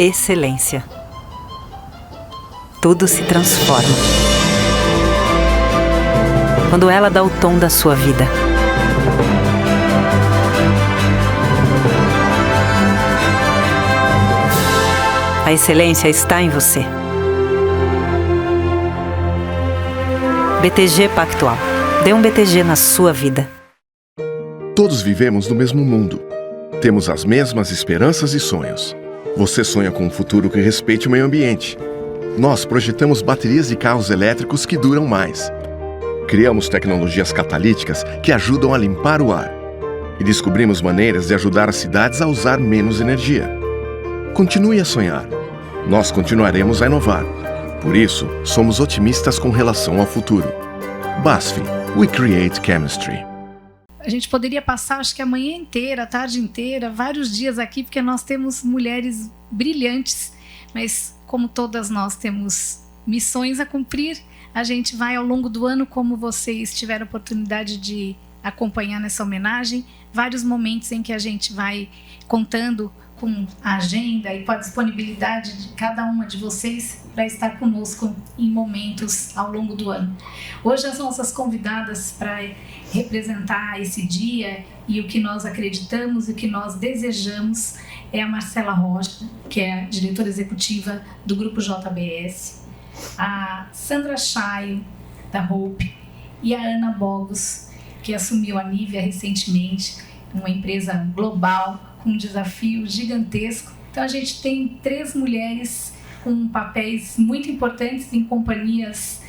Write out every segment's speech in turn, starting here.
excelência. Tudo se transforma quando ela dá o tom da sua vida. A excelência está em você. BTG Pactual. Dê um BTG na sua vida. Todos vivemos no mesmo mundo. Temos as mesmas esperanças e sonhos. Você sonha com um futuro que respeite o meio ambiente. Nós projetamos baterias de carros elétricos que duram mais. Criamos tecnologias catalíticas que ajudam a limpar o ar. E descobrimos maneiras de ajudar as cidades a usar menos energia. Continue a sonhar. Nós continuaremos a inovar. Por isso, somos otimistas com relação ao futuro. BASF, We Create Chemistry. A gente poderia passar, acho que a manhã inteira, a tarde inteira, vários dias aqui, porque nós temos mulheres brilhantes, mas como todas nós temos missões a cumprir, a gente vai ao longo do ano, como vocês tiveram a oportunidade de acompanhar nessa homenagem, vários momentos em que a gente vai contando com a agenda e com a disponibilidade de cada uma de vocês para estar conosco em momentos ao longo do ano. Hoje as nossas convidadas para representar esse dia e o que nós acreditamos e o que nós desejamos é a Marcela Rocha, que é a diretora executiva do Grupo JBS, a Sandra Chaio, da Hope, e a Ana Bogos, que assumiu a Nivea recentemente, uma empresa global com um desafio gigantesco. Então a gente tem 3 mulheres com papéis muito importantes em companhias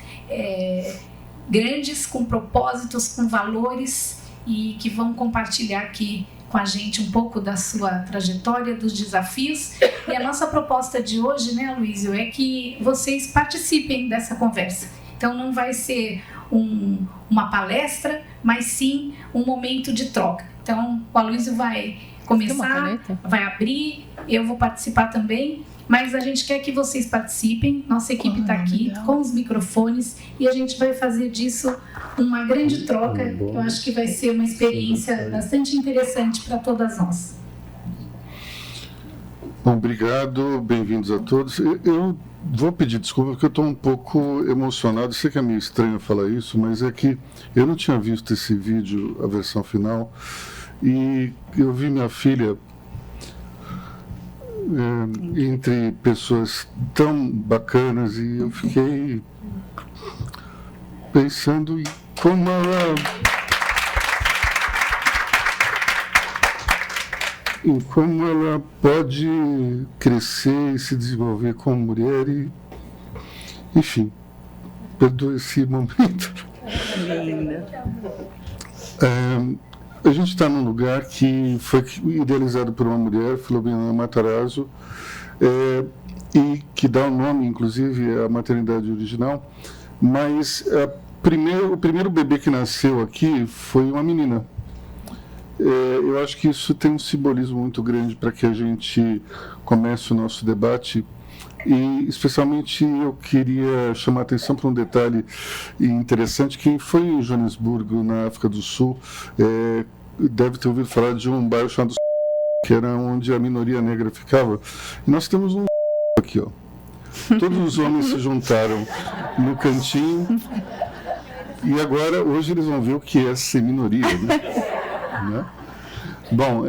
grandes, com propósitos, com valores, e que vão compartilhar aqui com a gente um pouco da sua trajetória, dos desafios. E a nossa proposta de hoje, né, Aloysio, é que vocês participem dessa conversa. Então não vai ser uma palestra, mas sim um momento de troca. Então o Aloysio vai começar, vai abrir, eu vou participar também, mas a gente quer que vocês participem, nossa equipe está aqui com os microfones e a gente vai fazer disso uma grande troca. Eu acho que vai ser uma experiência bastante interessante para todas nós. Bom, obrigado, bem-vindos a todos. Eu vou pedir desculpa porque eu estou um pouco emocionado, sei que é meio estranho falar isso, mas é que eu não tinha visto esse vídeo, a versão final, e eu vi minha filha entre pessoas tão bacanas e eu fiquei pensando em como ela pode crescer e se desenvolver como mulher e, enfim, perdoe esse momento. A gente está num lugar que foi idealizado por uma mulher, Filomena Matarazzo, e que dá o nome, inclusive, à maternidade original, mas o primeiro bebê que nasceu aqui foi uma menina. Eu acho que isso tem um simbolismo muito grande para que a gente comece o nosso debate. E, especialmente, eu queria chamar a atenção para um detalhe interessante. Quem foi em Joanesburgo, na África do Sul, deve ter ouvido falar de um bairro chamado que era onde a minoria negra ficava. E nós temos um aqui, ó. Todos os homens se juntaram no cantinho e agora, hoje, eles vão ver o que é ser minoria, né? Bom,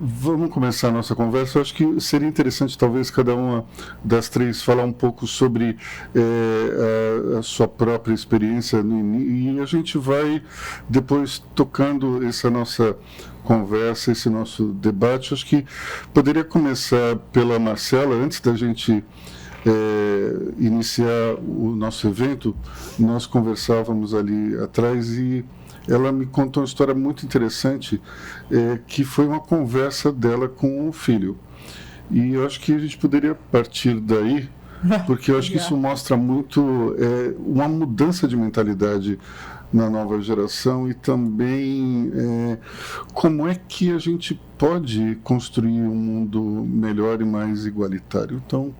vamos começar a nossa conversa. Eu acho que seria interessante, talvez, cada uma das 3 falar um pouco sobre a sua própria experiência e a gente vai depois tocando essa nossa conversa, esse nosso debate. Eu acho que poderia começar pela Marcela. Antes da gente iniciar o nosso evento, nós conversávamos ali atrás e ela me contou uma história muito interessante, que foi uma conversa dela com o filho. E eu acho que a gente poderia partir daí, porque eu acho que isso mostra muito uma mudança de mentalidade na nova geração e também como é que a gente pode construir um mundo melhor e mais igualitário. Então,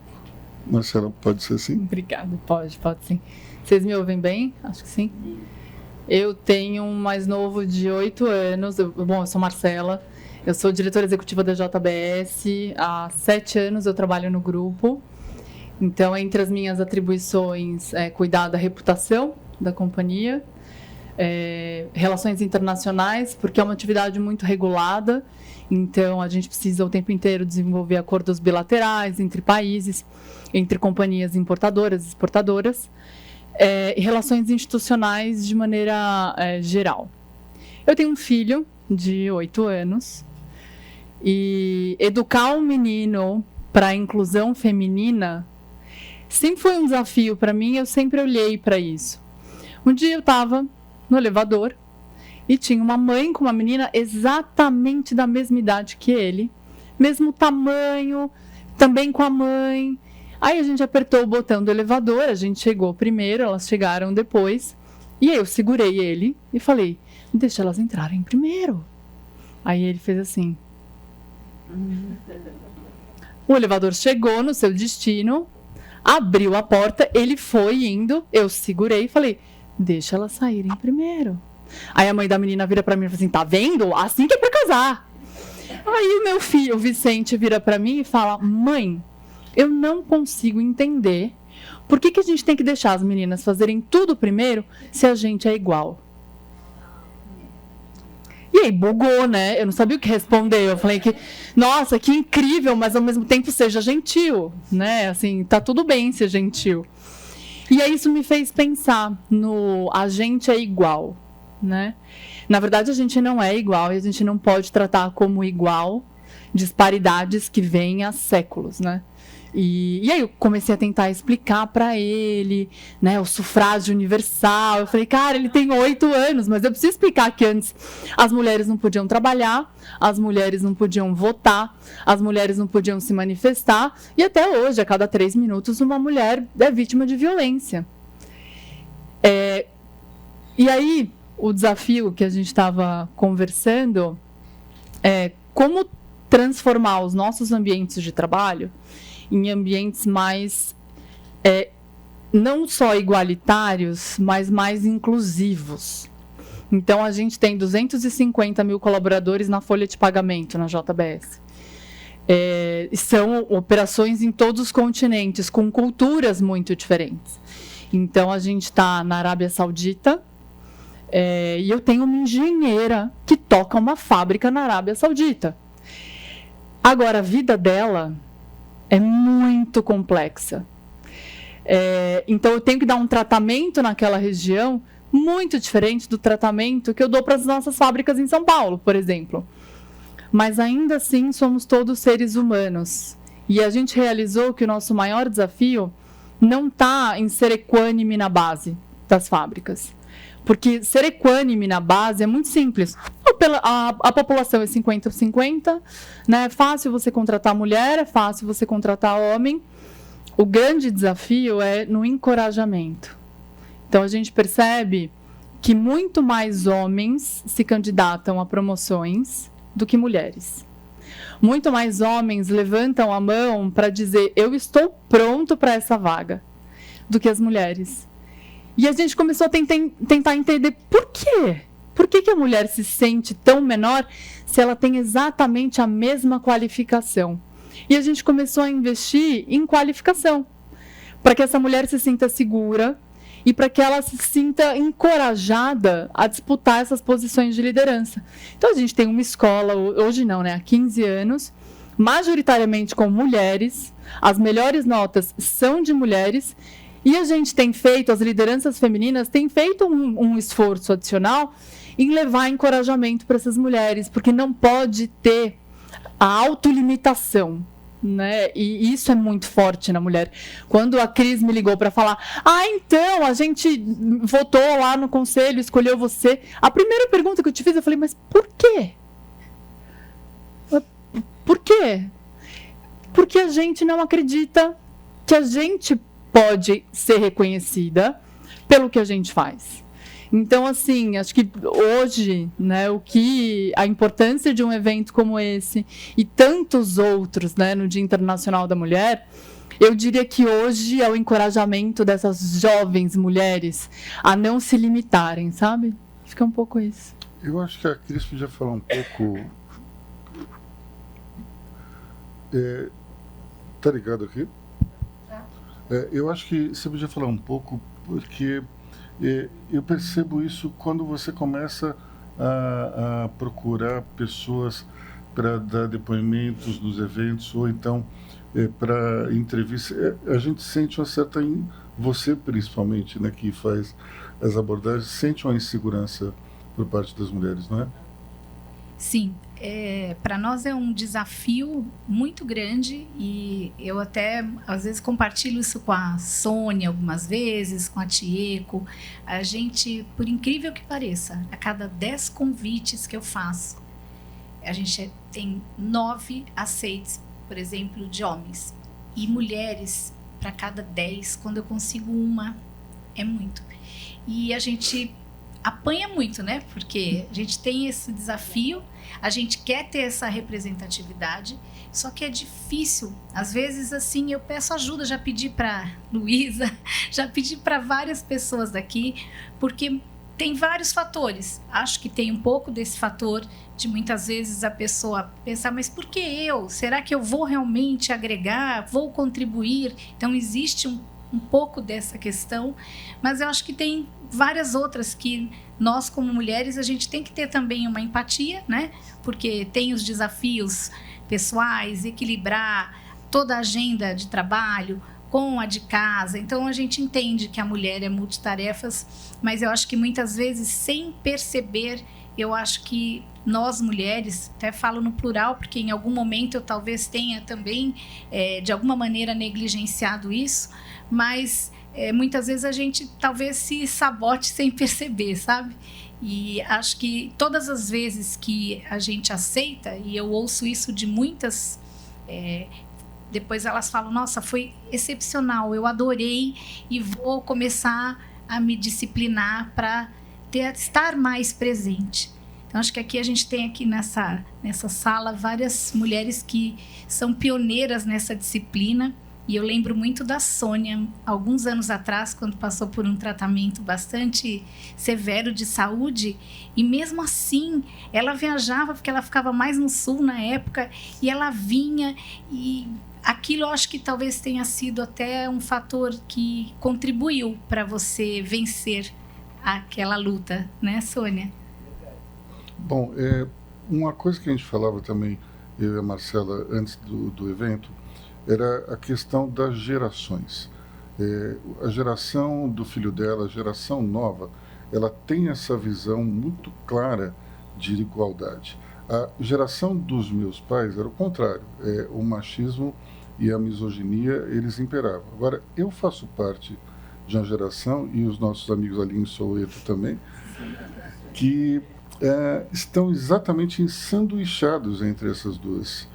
Marcela, pode ser assim? Obrigada, pode sim. Vocês me ouvem bem? Acho que sim. Eu tenho um mais novo de 8 anos. Eu sou Marcela. Eu sou diretora executiva da JBS. Há 7 anos eu trabalho no grupo. Então, entre as minhas atribuições, cuidar da reputação da companhia, relações internacionais, porque é uma atividade muito regulada. Então, a gente precisa o tempo inteiro desenvolver acordos bilaterais entre países, entre companhias importadoras e exportadoras, e relações institucionais de maneira geral. Eu tenho um filho de 8 anos e educar um menino para a inclusão feminina sempre foi um desafio para mim. Eu sempre olhei para isso. Um dia eu estava no elevador e tinha uma mãe com uma menina exatamente da mesma idade que ele, mesmo tamanho, também com a mãe. Aí a gente apertou o botão do elevador, a gente chegou primeiro, elas chegaram depois, e aí eu segurei ele e falei, deixa elas entrarem primeiro. Aí ele fez assim. O elevador chegou no seu destino, abriu a porta, ele foi indo, eu segurei e falei, deixa elas saírem primeiro. Aí a mãe da menina vira pra mim e fala assim, tá vendo? Assim que é pra casar. Aí o meu filho, o Vicente, vira pra mim e fala, mãe, eu não consigo entender por que a gente tem que deixar as meninas fazerem tudo primeiro se a gente é igual. E aí bugou, né? Eu não sabia o que responder. Eu falei que, nossa, que incrível, mas ao mesmo tempo seja gentil, né? Assim, tá tudo bem ser gentil. E aí isso me fez pensar no a gente é igual, né? Na verdade, a gente não é igual e a gente não pode tratar como igual disparidades que vêm há séculos, né? E aí eu comecei a tentar explicar para ele, né, o sufrágio universal. Eu falei, cara, ele tem 8 anos, mas eu preciso explicar que antes as mulheres não podiam trabalhar, as mulheres não podiam votar, as mulheres não podiam se manifestar, e até hoje, a cada 3 minutos, uma mulher é vítima de violência. E aí, o desafio que a gente estava conversando é como transformar os nossos ambientes de trabalho em ambientes mais, não só igualitários, mas mais inclusivos. Então, a gente tem 250 mil colaboradores na folha de pagamento na JBS. São operações em todos os continentes, com culturas muito diferentes. Então, a gente está na Arábia Saudita, e eu tenho uma engenheira que toca uma fábrica na Arábia Saudita. Agora, a vida dela é muito complexa. Então, eu tenho que dar um tratamento naquela região muito diferente do tratamento que eu dou para as nossas fábricas em São Paulo, por exemplo. Mas, ainda assim, somos todos seres humanos. E a gente realizou que o nosso maior desafio não está em ser equânime na base das fábricas. Porque ser equânime na base é muito simples. A população é 50-50, né? É fácil você contratar mulher, é fácil você contratar homem. O grande desafio é no encorajamento. Então, a gente percebe que muito mais homens se candidatam a promoções do que mulheres. Muito mais homens levantam a mão para dizer, eu estou pronto para essa vaga, do que as mulheres. E a gente começou a tentar entender por quê. Por que a mulher se sente tão menor se ela tem exatamente a mesma qualificação? E a gente começou a investir em qualificação, para que essa mulher se sinta segura e para que ela se sinta encorajada a disputar essas posições de liderança. Então, a gente tem uma escola, hoje não, né, há 15 anos, majoritariamente com mulheres, as melhores notas são de mulheres, e a gente tem feito, as lideranças femininas têm feito um esforço adicional em levar encorajamento para essas mulheres, porque não pode ter a autolimitação, né? E isso é muito forte na mulher. Quando a Cris me ligou para falar, então, a gente votou lá no conselho, escolheu você. A primeira pergunta que eu te fiz, eu falei, mas por quê? Por quê? Porque a gente não acredita que a gente pode ser reconhecida pelo que a gente faz. Então, assim, acho que hoje, né, a importância de um evento como esse e tantos outros, né, no Dia Internacional da Mulher, eu diria que hoje é o encorajamento dessas jovens mulheres a não se limitarem, sabe? Fica um pouco isso. Eu acho que a Cris podia falar um pouco Tá ligado aqui? Eu acho que você podia falar um pouco, porque eu percebo isso quando você começa a procurar pessoas para dar depoimentos nos eventos, ou então para entrevista. A gente sente uma certa, você principalmente, né, que faz as abordagens, sente uma insegurança por parte das mulheres, não é? Sim, para nós é um desafio muito grande e eu até às vezes compartilho isso com a Sônia algumas vezes, com a Tieco. A gente, por incrível que pareça, a cada 10 convites que eu faço, a gente tem 9 aceites, por exemplo, de homens. E mulheres, para cada 10, quando eu consigo uma, é muito. E a gente apanha muito, né? Porque a gente tem esse desafio, a gente quer ter essa representatividade, só que é difícil. Às vezes, assim, eu peço ajuda, já pedi para Luísa, já pedi para várias pessoas daqui, porque tem vários fatores. Acho que tem um pouco desse fator de muitas vezes a pessoa pensar, mas por que eu? Será que eu vou realmente agregar? Vou contribuir? Então, existe um pouco dessa questão, mas eu acho que tem várias outras que nós, como mulheres, a gente tem que ter também uma empatia, né? Porque tem os desafios pessoais, equilibrar toda a agenda de trabalho com a de casa. Então, a gente entende que a mulher é multitarefas, mas eu acho que muitas vezes, sem perceber, eu acho que nós mulheres, até falo no plural, porque em algum momento eu talvez tenha também, de alguma maneira, negligenciado isso, mas muitas vezes a gente talvez se sabote sem perceber, sabe? E acho que todas as vezes que a gente aceita, e eu ouço isso de muitas, depois elas falam, nossa, foi excepcional, eu adorei e vou começar a me disciplinar para estar mais presente. Então, acho que aqui a gente tem aqui nessa sala várias mulheres que são pioneiras nessa disciplina. E eu lembro muito da Sônia, alguns anos atrás, quando passou por um tratamento bastante severo de saúde. E mesmo assim, ela viajava, porque ela ficava mais no sul na época, e ela vinha. E aquilo eu acho que talvez tenha sido até um fator que contribuiu para você vencer aquela luta, né, Sônia? Bom, uma coisa que a gente falava também, eu e a Marcela, antes do evento, era a questão das gerações. A geração do filho dela, a geração nova, ela tem essa visão muito clara de igualdade. A geração dos meus pais era o contrário. O machismo e a misoginia, eles imperavam. Agora, eu faço parte de uma geração, e os nossos amigos ali em Soweto também, que estão exatamente ensanduichados entre essas duas,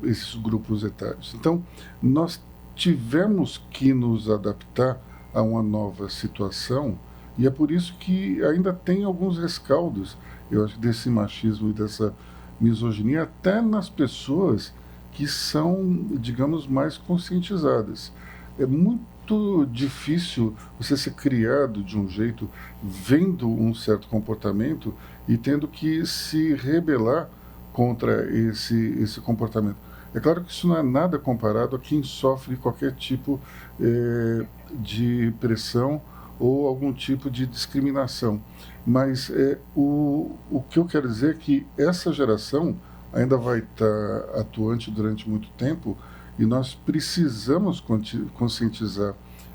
esses grupos etários. Então, nós tivemos que nos adaptar a uma nova situação, e é por isso que ainda tem alguns rescaldos, eu acho, desse machismo e dessa misoginia, até nas pessoas que são, digamos, mais conscientizadas. É muito difícil você ser criado de um jeito, vendo um certo comportamento e tendo que se rebelar contra esse comportamento. É claro que isso não é nada comparado a quem sofre qualquer tipo de pressão ou algum tipo de discriminação. Mas o que eu quero dizer é que essa geração ainda vai estar atuante durante muito tempo, e nós precisamos conscientizar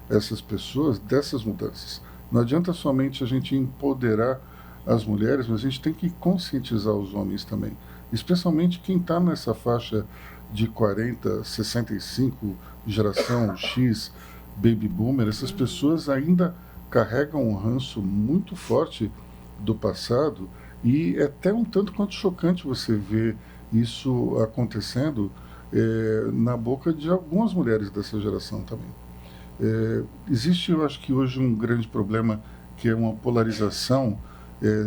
essas pessoas dessas mudanças. Não adianta somente a gente empoderar as mulheres, mas a gente tem que conscientizar os homens também. Especialmente quem está nessa faixa de 40, 65, geração X, baby boomer. Essas pessoas ainda carregam um ranço muito forte do passado, e é até um tanto quanto chocante você ver isso acontecendo na boca de algumas mulheres dessa geração também. Existe, eu acho que hoje, um grande problema, que é uma polarização,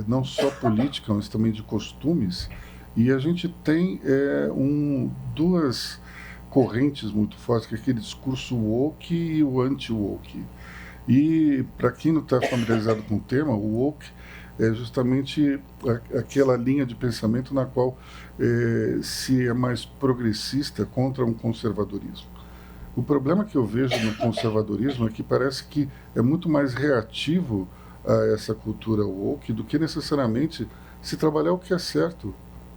não só política, mas também de costumes, e a gente tem duas correntes muito fortes, que é aquele discurso woke e o anti-woke. E, para quem não está familiarizado com o tema, o woke é justamente aquela linha de pensamento na qual se é mais progressista contra um conservadorismo. O problema que eu vejo no conservadorismo é que parece que é muito mais reativo a essa cultura woke do que necessariamente se trabalhar o que é certo.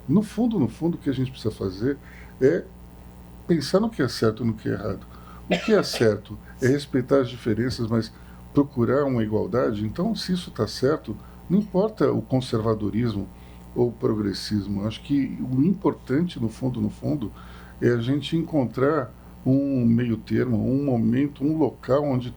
No fundo, o que a gente precisa fazer é pensar no que é certo e no que é errado. O que é certo é respeitar as diferenças, mas procurar uma igualdade. Então, se isso está certo, não importa o conservadorismo ou o progressismo. Acho que o importante, no fundo, é a gente encontrar um meio termo, um momento, um local onde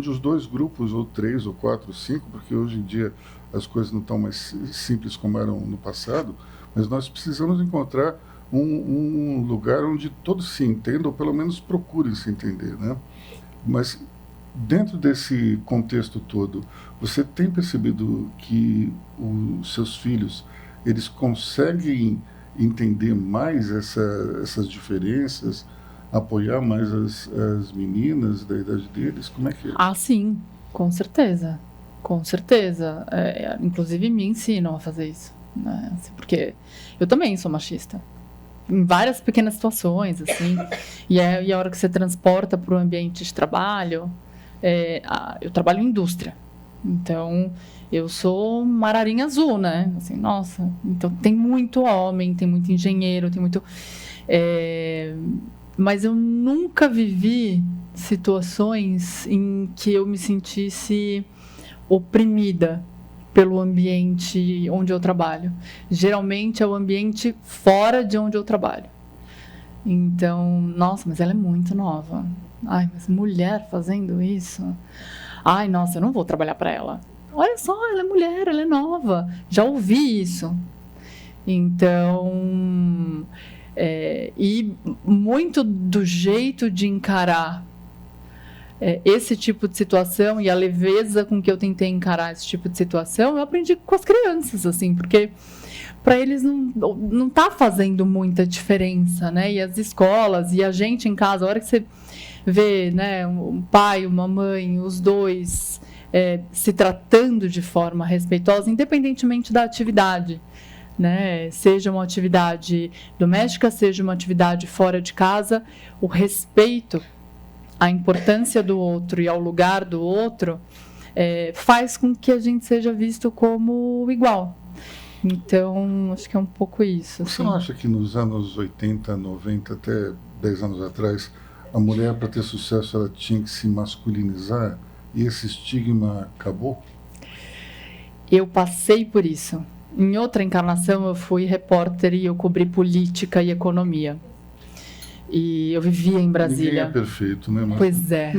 os dois grupos, ou 3, ou 4, 5, porque hoje em dia as coisas não estão mais simples como eram no passado, mas nós precisamos encontrar um lugar onde todos se entendam, ou pelo menos procurem se entender, né? Mas dentro desse contexto todo, você tem percebido que os seus filhos, eles conseguem entender mais essas diferenças, apoiar mais as meninas da idade deles? Como é que é? Ah, sim, com certeza. Com certeza. Inclusive me ensinam a fazer isso, né? Assim, porque eu também sou machista. Em várias pequenas situações, assim. E a hora que você transporta para o ambiente de trabalho, eu trabalho em indústria. Então, eu sou mararinha azul, né? Assim, nossa, então tem muito homem, tem muito engenheiro, tem muito... mas eu nunca vivi situações em que eu me sentisse oprimida pelo ambiente onde eu trabalho. Geralmente é o ambiente fora de onde eu trabalho. Então, nossa, mas ela é muito nova. Ai, mas mulher fazendo isso? Ai, nossa, eu não vou trabalhar para ela. Olha só, ela é mulher, ela é nova. Já ouvi isso. Então, e muito do jeito de encarar esse tipo de situação e a leveza com que eu tentei encarar esse tipo de situação, eu aprendi com as crianças, assim, porque para eles não tá fazendo muita diferença, né? E as escolas e a gente em casa, a hora que você vê, né, um pai, uma mãe, os dois se tratando de forma respeitosa, independentemente da atividade, né? Seja uma atividade doméstica, seja uma atividade fora de casa, o respeito à importância do outro e ao lugar do outro faz com que a gente seja visto como igual. Então, acho que é um pouco isso. Você não acha que nos anos 80, 90, até 10 anos atrás, a mulher, para ter sucesso, ela tinha que se masculinizar e esse estigma acabou? Eu passei por isso. Em outra encarnação, eu fui repórter e eu cobri política e economia. E eu vivia em Brasília. Ninguém é perfeito, né? Mas... Pois é.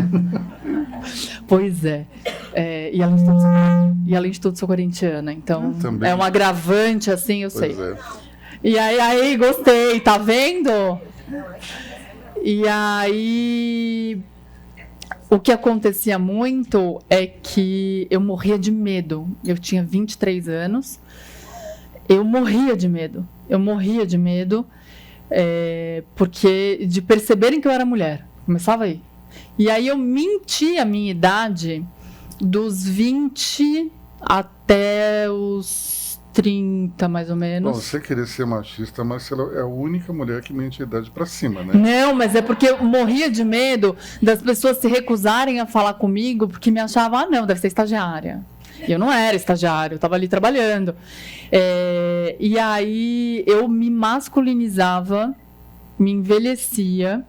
Pois é. E além de tudo, sou corintiana. Então, é um agravante, assim, eu sei. E aí, gostei, tá vendo? E aí, o que acontecia muito é que eu morria de medo. Eu tinha 23 anos. Eu morria de medo. Porque de perceberem que eu era mulher. Começava aí. E aí eu menti a minha idade dos 20 até os 30, mais ou menos. Bom, você querer ser machista, mas ela é a única mulher que mente a idade pra cima, né? Não, mas é porque eu morria de medo das pessoas se recusarem a falar comigo porque me achavam, não, deve ser estagiária. E eu não era estagiário, eu estava ali trabalhando. E aí eu me masculinizava, me envelhecia.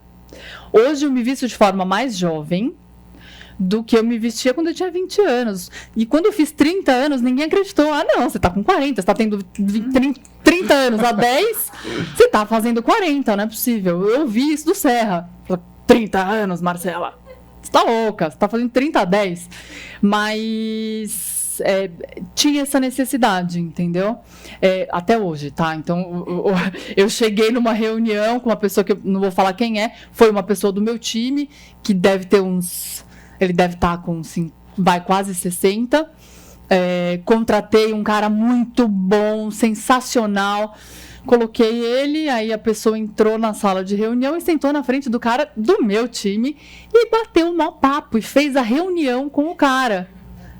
Hoje eu me visto de forma mais jovem do que eu me vestia quando eu tinha 20 anos. E quando eu fiz 30 anos, ninguém acreditou. Ah, não, você está com 40, você está tendo 30 anos a 10, você está fazendo 40, não é possível. Eu vi isso do Serra. 30 anos, Marcela. Você está louca, você está fazendo 30 a 10. Mas... tinha essa necessidade, entendeu? Até hoje, tá? Então, eu cheguei numa reunião com uma pessoa que eu não vou falar quem é, foi uma pessoa do meu time, que deve ter ele deve estar com quase 60. Contratei um cara muito bom, sensacional. Coloquei ele, aí a pessoa entrou na sala de reunião e sentou na frente do cara do meu time e bateu um mau papo e fez a reunião com o cara.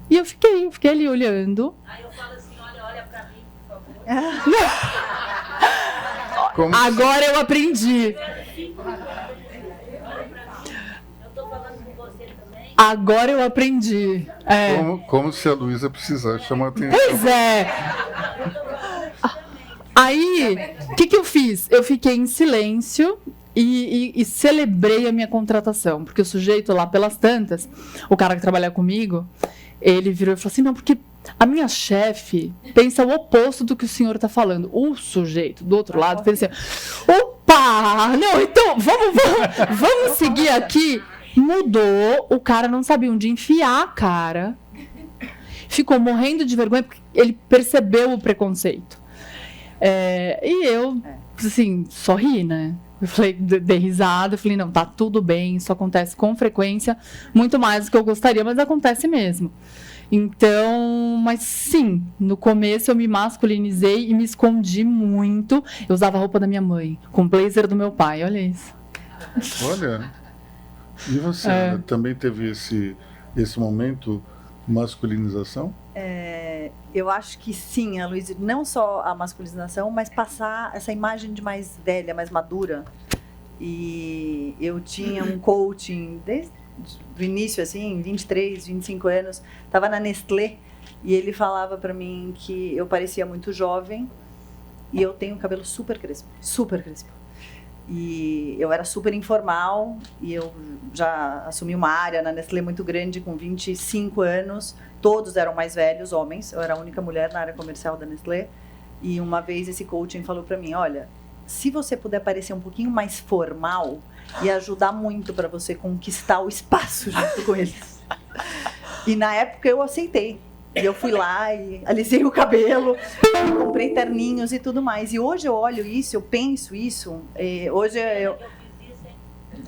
E eu fiquei ali olhando. Aí eu falo assim, olha pra mim, por favor. Agora eu aprendi. Eu tô falando com você também. Agora eu aprendi. Como se a Luísa precisasse chamar atenção. Pois é. Aí, o que eu fiz? Eu fiquei em silêncio e celebrei a minha contratação. Porque o sujeito lá, pelas tantas, o cara que trabalha comigo, ele virou e falou assim, não, porque a minha chefe pensa o oposto do que o senhor está falando. O sujeito do outro lado fez assim, opa, não, então vamos seguir aqui. Mudou, o cara não sabia onde enfiar a cara, ficou morrendo de vergonha porque ele percebeu o preconceito. E eu, assim, sorri, né? Eu falei, dei risada, eu falei, não, tá tudo bem, isso acontece com frequência, muito mais do que eu gostaria, mas acontece mesmo. Então, mas sim, no começo eu me masculinizei e me escondi muito. Eu usava a roupa da minha mãe, com o blazer do meu pai, olha isso. Olha, e você também teve esse momento masculinização? Eu acho que sim, a Luísa, não só a masculinização, mas passar essa imagem de mais velha, mais madura. E eu tinha um coaching desde o início, assim, 23, 25 anos, estava na Nestlé, e ele falava para mim que eu parecia muito jovem e eu tenho o cabelo super crespo, super crespo. E eu era super informal e eu já assumi uma área na Nestlé muito grande com 25 anos. Todos eram mais velhos, homens. Eu era a única mulher na área comercial da Nestlé. E uma vez esse coaching falou para mim, olha, se você puder parecer um pouquinho mais formal, ia ajudar muito para você conquistar o espaço junto com eles. E na época eu aceitei. E eu fui lá e alisei o cabelo, comprei terninhos e tudo mais. E hoje eu olho isso, eu penso isso. Hoje eu...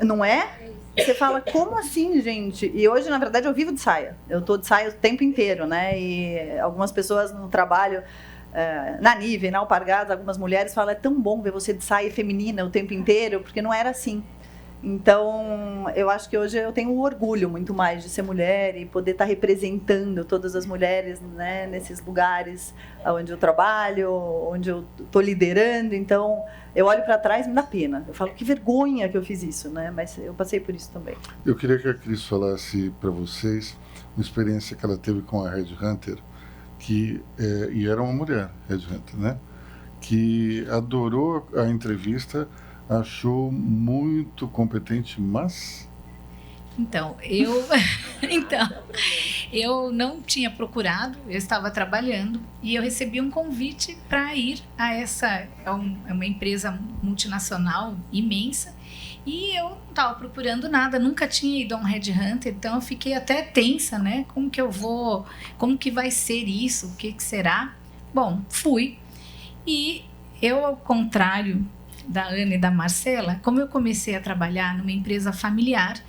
Não é? Você fala, como assim, gente? E hoje, na verdade, eu vivo de saia. Eu tô de saia o tempo inteiro, né? E algumas pessoas no trabalho, na Nive, na Alpargatas, algumas mulheres falam, é tão bom ver você de saia feminina o tempo inteiro, porque não era assim. Então, eu acho que hoje eu tenho um orgulho muito mais de ser mulher e poder estar representando todas as mulheres, né, nesses lugares onde eu trabalho, onde eu estou liderando. Então, eu olho para trás e me dá pena. Eu falo, que vergonha que eu fiz isso, né? Mas eu passei por isso também. Eu queria que a Cris falasse para vocês uma experiência que ela teve com a Red Hunter, e era uma mulher, Red Hunter, né? Que adorou a entrevista, achou muito competente, mas... Então, eu não tinha procurado, eu estava trabalhando e eu recebi um convite para ir a uma empresa multinacional imensa e eu não estava procurando nada, nunca tinha ido a um Red Hunter, então eu fiquei até tensa, né? Como que vai ser isso, o que será? Bom, fui e eu, ao contrário da Ana e da Marcela, como eu comecei a trabalhar numa empresa familiar,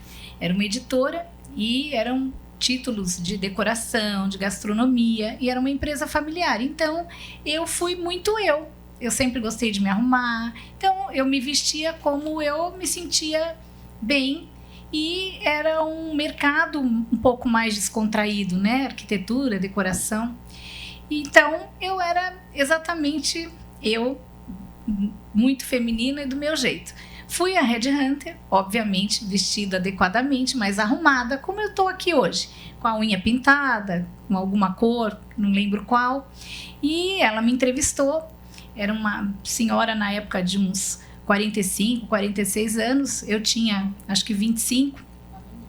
era uma editora e eram títulos de decoração, de gastronomia, e era uma empresa familiar. Então, eu fui muito eu. Eu sempre gostei de me arrumar. Então, eu me vestia como eu me sentia bem. E era um mercado um pouco mais descontraído, né? Arquitetura, decoração. Então, eu era exatamente eu, muito feminina e do meu jeito. Fui a Red Hunter, obviamente vestida adequadamente, mas arrumada, como eu estou aqui hoje, com a unha pintada, com alguma cor, não lembro qual. E ela me entrevistou, era uma senhora na época de uns 45, 46 anos, eu tinha acho que 25,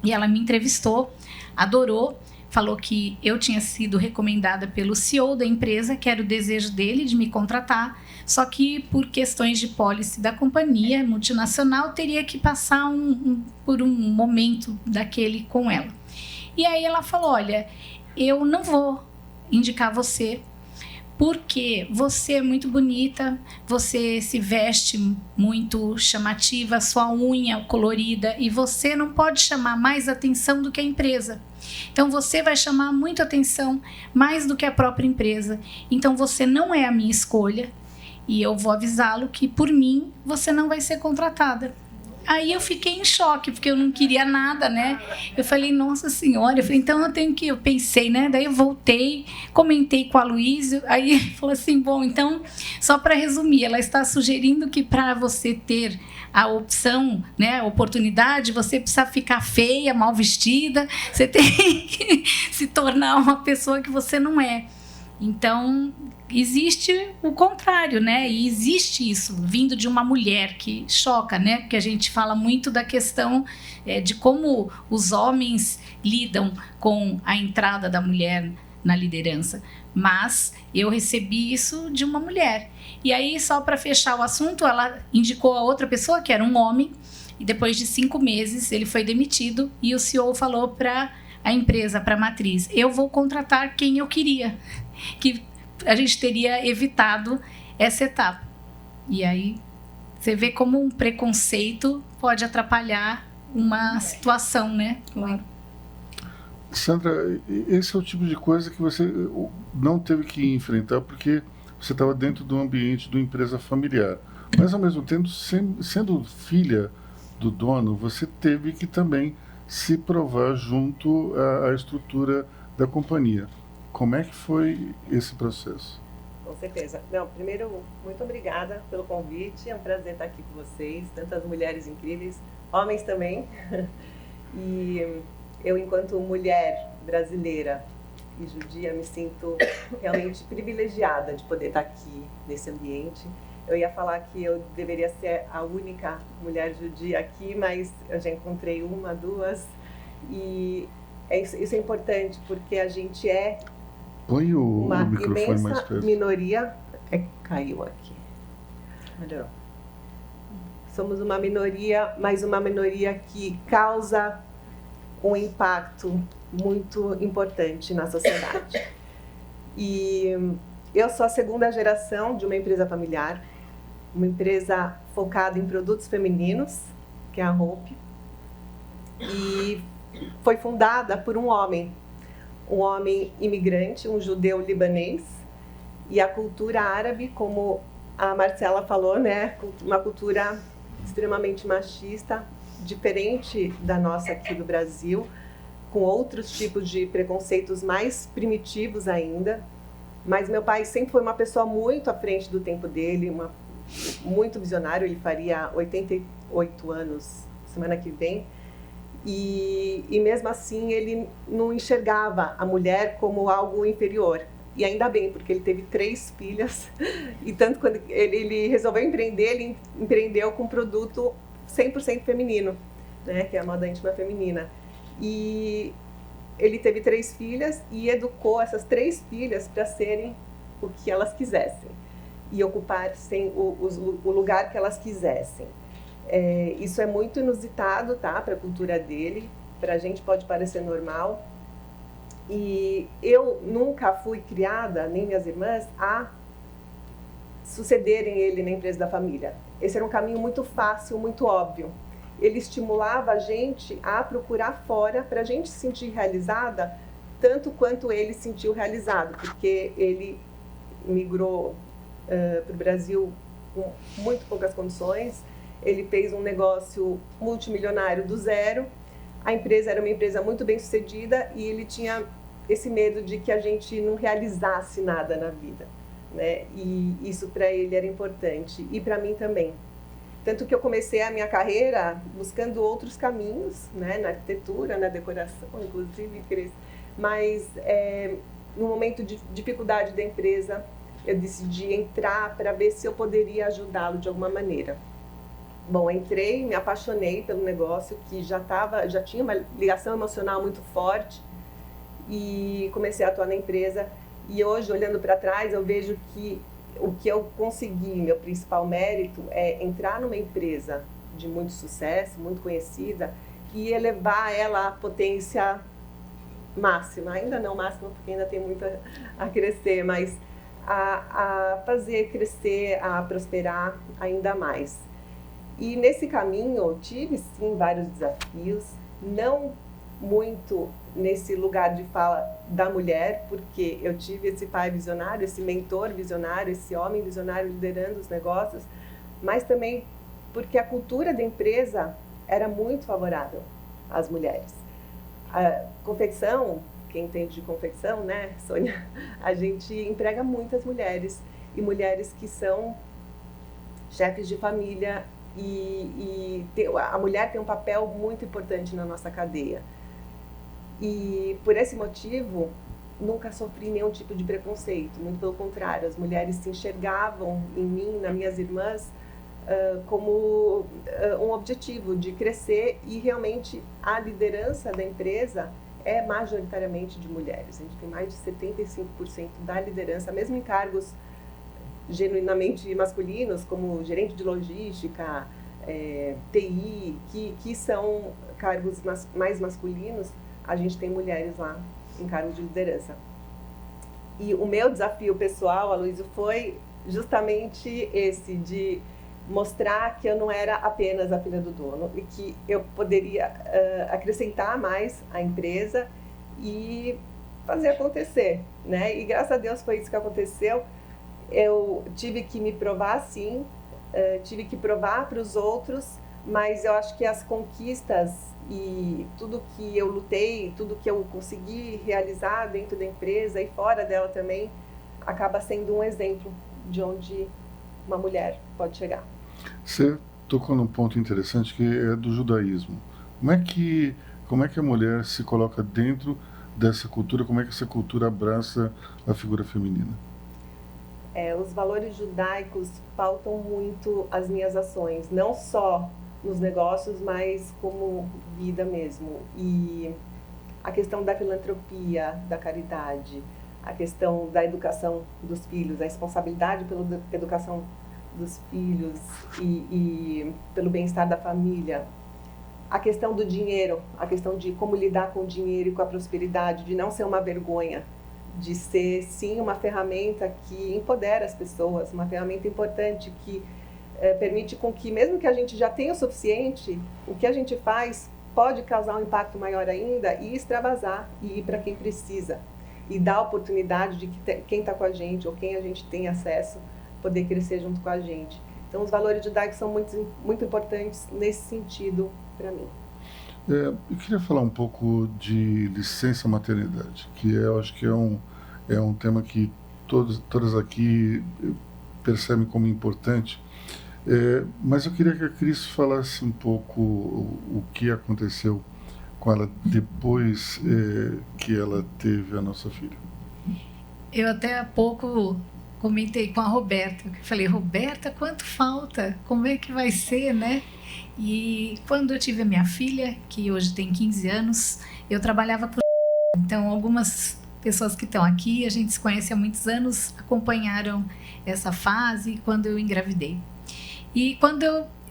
e ela me entrevistou, adorou, falou que eu tinha sido recomendada pelo CEO da empresa, que era o desejo dele de me contratar, só que por questões de policy da companhia multinacional, teria que passar por um momento daquele com ela. E aí ela falou, olha, eu não vou indicar você, porque você é muito bonita, você se veste muito chamativa, sua unha colorida, e você não pode chamar mais atenção do que a empresa. Então você vai chamar muito atenção, mais do que a própria empresa. Então você não é a minha escolha, e eu vou avisá-lo que por mim você não vai ser contratada. Aí eu fiquei em choque, porque eu não queria nada, né? Eu falei, nossa senhora, eu falei, então eu tenho que... Eu pensei, né? Daí eu voltei, comentei com a Luísa, aí ele falou assim, bom, então, só para resumir, ela está sugerindo que para você ter a opção, né, a oportunidade, você precisa ficar feia, mal vestida, você tem que se tornar uma pessoa que você não é. Então, existe o contrário, né? E existe isso vindo de uma mulher, que choca, né? Porque a gente fala muito da questão de como os homens lidam com a entrada da mulher na liderança. Mas eu recebi isso de uma mulher. E aí, só para fechar o assunto, ela indicou a outra pessoa, que era um homem, e depois de 5 meses ele foi demitido e o CEO falou para a empresa, para a matriz, eu vou contratar quem eu queria, que a gente teria evitado essa etapa. E aí você vê como um preconceito pode atrapalhar uma situação, né? Claro. Sandra, esse é o tipo de coisa que você não teve que enfrentar porque você estava dentro do ambiente de uma empresa familiar. Mas, ao mesmo tempo, sendo filha do dono, você teve que também se provar junto à estrutura da companhia. Como é que foi esse processo? Com certeza. Não, primeiro, muito obrigada pelo convite. É um prazer estar aqui com vocês. Tantas mulheres incríveis, homens também. E eu, enquanto mulher brasileira e judia, me sinto realmente privilegiada de poder estar aqui nesse ambiente. Eu ia falar que eu deveria ser a única mulher judia aqui, mas eu já encontrei uma, 2. E isso é importante, porque a gente é Põe uma o microfone mais imensa perto. minoria. Caiu aqui. Melhorou. Somos uma minoria, mas uma minoria que causa um impacto muito importante na sociedade. E eu sou a 2ª geração de uma empresa familiar, uma empresa focada em produtos femininos, que é a Hope, e foi fundada por um homem imigrante, um judeu libanês, e a cultura árabe, como a Marcela falou, né, uma cultura extremamente machista, diferente da nossa aqui do Brasil, com outros tipos de preconceitos mais primitivos ainda. Mas meu pai sempre foi uma pessoa muito à frente do tempo dele, muito visionário. Ele faria 88 anos semana que vem. E mesmo assim ele não enxergava a mulher como algo inferior. E ainda bem, porque ele teve 3 filhas. E tanto quando ele resolveu empreender, ele empreendeu com um produto 100% feminino, né, que é a moda íntima feminina. E ele teve 3 filhas e educou essas 3 filhas para serem o que elas quisessem e ocupassem o lugar que elas quisessem. Isso é muito inusitado, tá, para a cultura dele. Para a gente pode parecer normal. E eu nunca fui criada, nem minhas irmãs, a sucederem ele na empresa da família. Esse era um caminho muito fácil, muito óbvio. Ele estimulava a gente a procurar fora para a gente se sentir realizada tanto quanto ele se sentiu realizado, porque ele migrou para o Brasil com muito poucas condições. Ele fez um negócio multimilionário do zero. A empresa era uma empresa muito bem sucedida e ele tinha esse medo de que a gente não realizasse nada na vida, né? E isso para ele era importante e para mim também. Tanto que eu comecei a minha carreira buscando outros caminhos, né? Na arquitetura, na decoração, inclusive, Cris. Mas no momento de dificuldade da empresa, eu decidi entrar para ver se eu poderia ajudá-lo de alguma maneira. Bom, entrei, me apaixonei pelo negócio, que já tinha uma ligação emocional muito forte, e comecei a atuar na empresa. E hoje, olhando para trás, eu vejo que o que eu consegui, meu principal mérito, é entrar numa empresa de muito sucesso, muito conhecida, e elevar ela à potência máxima. Ainda não máxima, porque ainda tem muito a crescer, mas a fazer crescer, a prosperar ainda mais. E nesse caminho eu tive sim vários desafios, não muito nesse lugar de fala da mulher, porque eu tive esse pai visionário, esse mentor visionário, esse homem visionário liderando os negócios, mas também porque a cultura da empresa era muito favorável às mulheres. A confecção, quem entende de confecção, né, Sônia, a gente emprega muitas mulheres, e mulheres que são chefes de família, a mulher tem um papel muito importante na nossa cadeia. E por esse motivo, nunca sofri nenhum tipo de preconceito, muito pelo contrário, as mulheres se enxergavam em mim, nas minhas irmãs, como um objetivo de crescer, e realmente a liderança da empresa é majoritariamente de mulheres. A gente tem mais de 75% da liderança, mesmo em cargos genuinamente masculinos, como gerente de logística, TI, que são cargos mais masculinos, a gente tem mulheres lá em cargos de liderança. E o meu desafio pessoal, Aloysio, foi justamente esse, de mostrar que eu não era apenas a filha do dono e que eu poderia acrescentar mais à empresa e fazer acontecer, né? E graças a Deus foi isso que aconteceu. Eu tive que me provar, sim, tive que provar para os outros, mas eu acho que as conquistas e tudo que eu lutei, tudo que eu consegui realizar dentro da empresa e fora dela também, acaba sendo um exemplo de onde uma mulher pode chegar. Você tocou num ponto interessante, que é do judaísmo. Como é que a mulher se coloca dentro dessa cultura? Como é que essa cultura abraça a figura feminina? Os valores judaicos pautam muito as minhas ações, não só nos negócios, mas como vida mesmo. E a questão da filantropia, da caridade, a questão da educação dos filhos, a responsabilidade pela educação dos filhos e pelo bem-estar da família, a questão do dinheiro, a questão de como lidar com o dinheiro e com a prosperidade, de não ser uma vergonha, de ser, sim, uma ferramenta que empodera as pessoas, uma ferramenta importante que permite com que, mesmo que a gente já tenha o suficiente, o que a gente faz pode causar um impacto maior ainda e extravasar e ir para quem precisa. E dar a oportunidade de que quem está com a gente ou quem a gente tem acesso poder crescer junto com a gente. Então, os valores judaicos são muito, muito importantes nesse sentido para mim. Eu queria falar um pouco de licença maternidade, que eu acho que é um tema que todas aqui percebem como importante. Mas eu queria que a Cris falasse um pouco o que aconteceu com ela depois que ela teve a nossa filha. Eu até há pouco comentei com a Roberta, eu falei, Roberta, quanto falta? Como é que vai ser, né? E quando eu tive a minha filha, que hoje tem 15 anos, eu trabalhava por... Então, algumas pessoas que estão aqui, a gente se conhece há muitos anos, acompanharam essa fase quando eu engravidei. E quando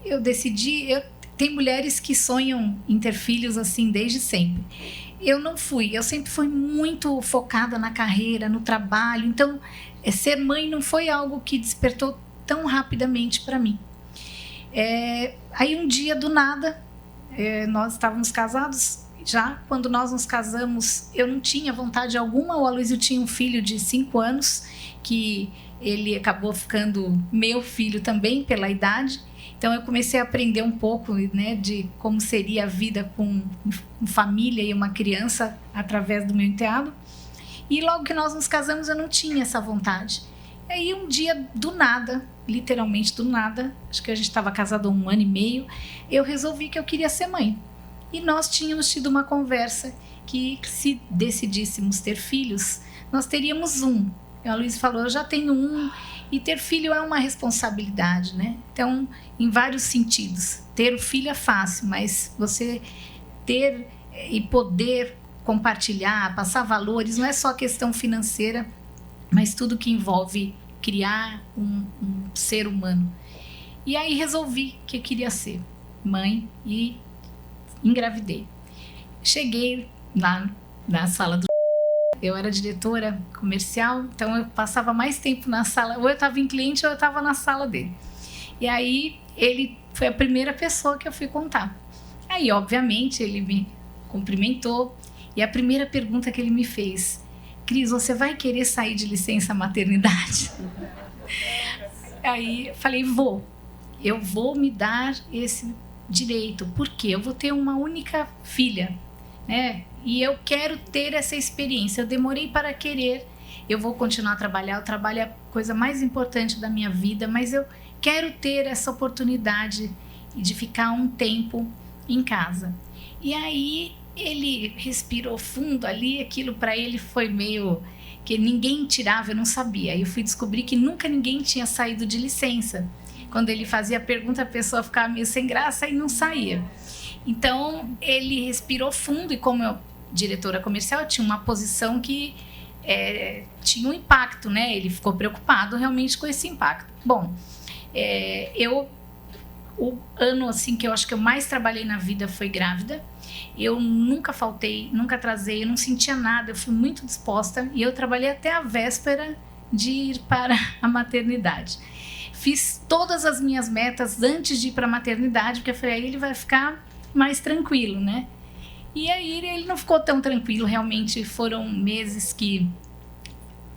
eu decidi, tem mulheres que sonham em ter filhos assim desde sempre. Eu não fui, eu sempre fui muito focada na carreira, no trabalho, então ser mãe não foi algo que despertou tão rapidamente para mim. Aí um dia, do nada, nós estávamos casados já. Quando nós nos casamos, eu não tinha vontade alguma. O Aloysio tinha um filho de 5 anos, que ele acabou ficando meu filho também pela idade. Então eu comecei a aprender um pouco, né, de como seria a vida com família e uma criança através do meu enteado. E logo que nós nos casamos, eu não tinha essa vontade. E aí um dia, do nada, literalmente do nada, acho que a gente estava casado há 1 ano e meio, eu resolvi que eu queria ser mãe. E nós tínhamos tido uma conversa que, se decidíssemos ter filhos, nós teríamos um. E a Luísa falou, eu já tenho um, e ter filho é uma responsabilidade, né? Então, em vários sentidos. Ter o filho é fácil, mas você ter e poder compartilhar, passar valores, não é só questão financeira, mas tudo que envolve criar um ser humano. E aí resolvi que eu queria ser mãe e engravidei. Cheguei lá na sala do... Eu era diretora comercial, então eu passava mais tempo na sala, ou eu estava em cliente ou eu estava na sala dele. E aí ele foi a primeira pessoa que eu fui contar. Aí, obviamente, ele me cumprimentou e a primeira pergunta que ele me fez: Cris, você vai querer sair de licença maternidade? Aí eu falei, vou. eu vou me dar esse direito, porque eu vou ter uma única filha, né? E eu quero ter essa experiência. Eu demorei para querer. Eu vou continuar a trabalhar. O trabalho é a coisa mais importante da minha vida, mas eu quero ter essa oportunidade de ficar um tempo em casa. E aí ele respirou fundo ali. Aquilo para ele foi meio que ninguém tirava, eu não sabia. Aí eu fui descobrir que nunca ninguém tinha saído de licença. Quando ele fazia a pergunta, a pessoa ficava meio sem graça e não saía. Então, ele respirou fundo e como eu, diretora comercial, eu tinha uma posição que tinha um impacto, né? Ele ficou preocupado realmente com esse impacto. Bom, o ano assim, que eu acho que eu mais trabalhei na vida foi grávida. Eu nunca faltei, nunca atrasei, eu não sentia nada, eu fui muito disposta e eu trabalhei até a véspera de ir para a maternidade. Fiz todas as minhas metas antes de ir para a maternidade, porque eu falei, aí ele vai ficar mais tranquilo, né? E aí ele não ficou tão tranquilo, realmente foram meses que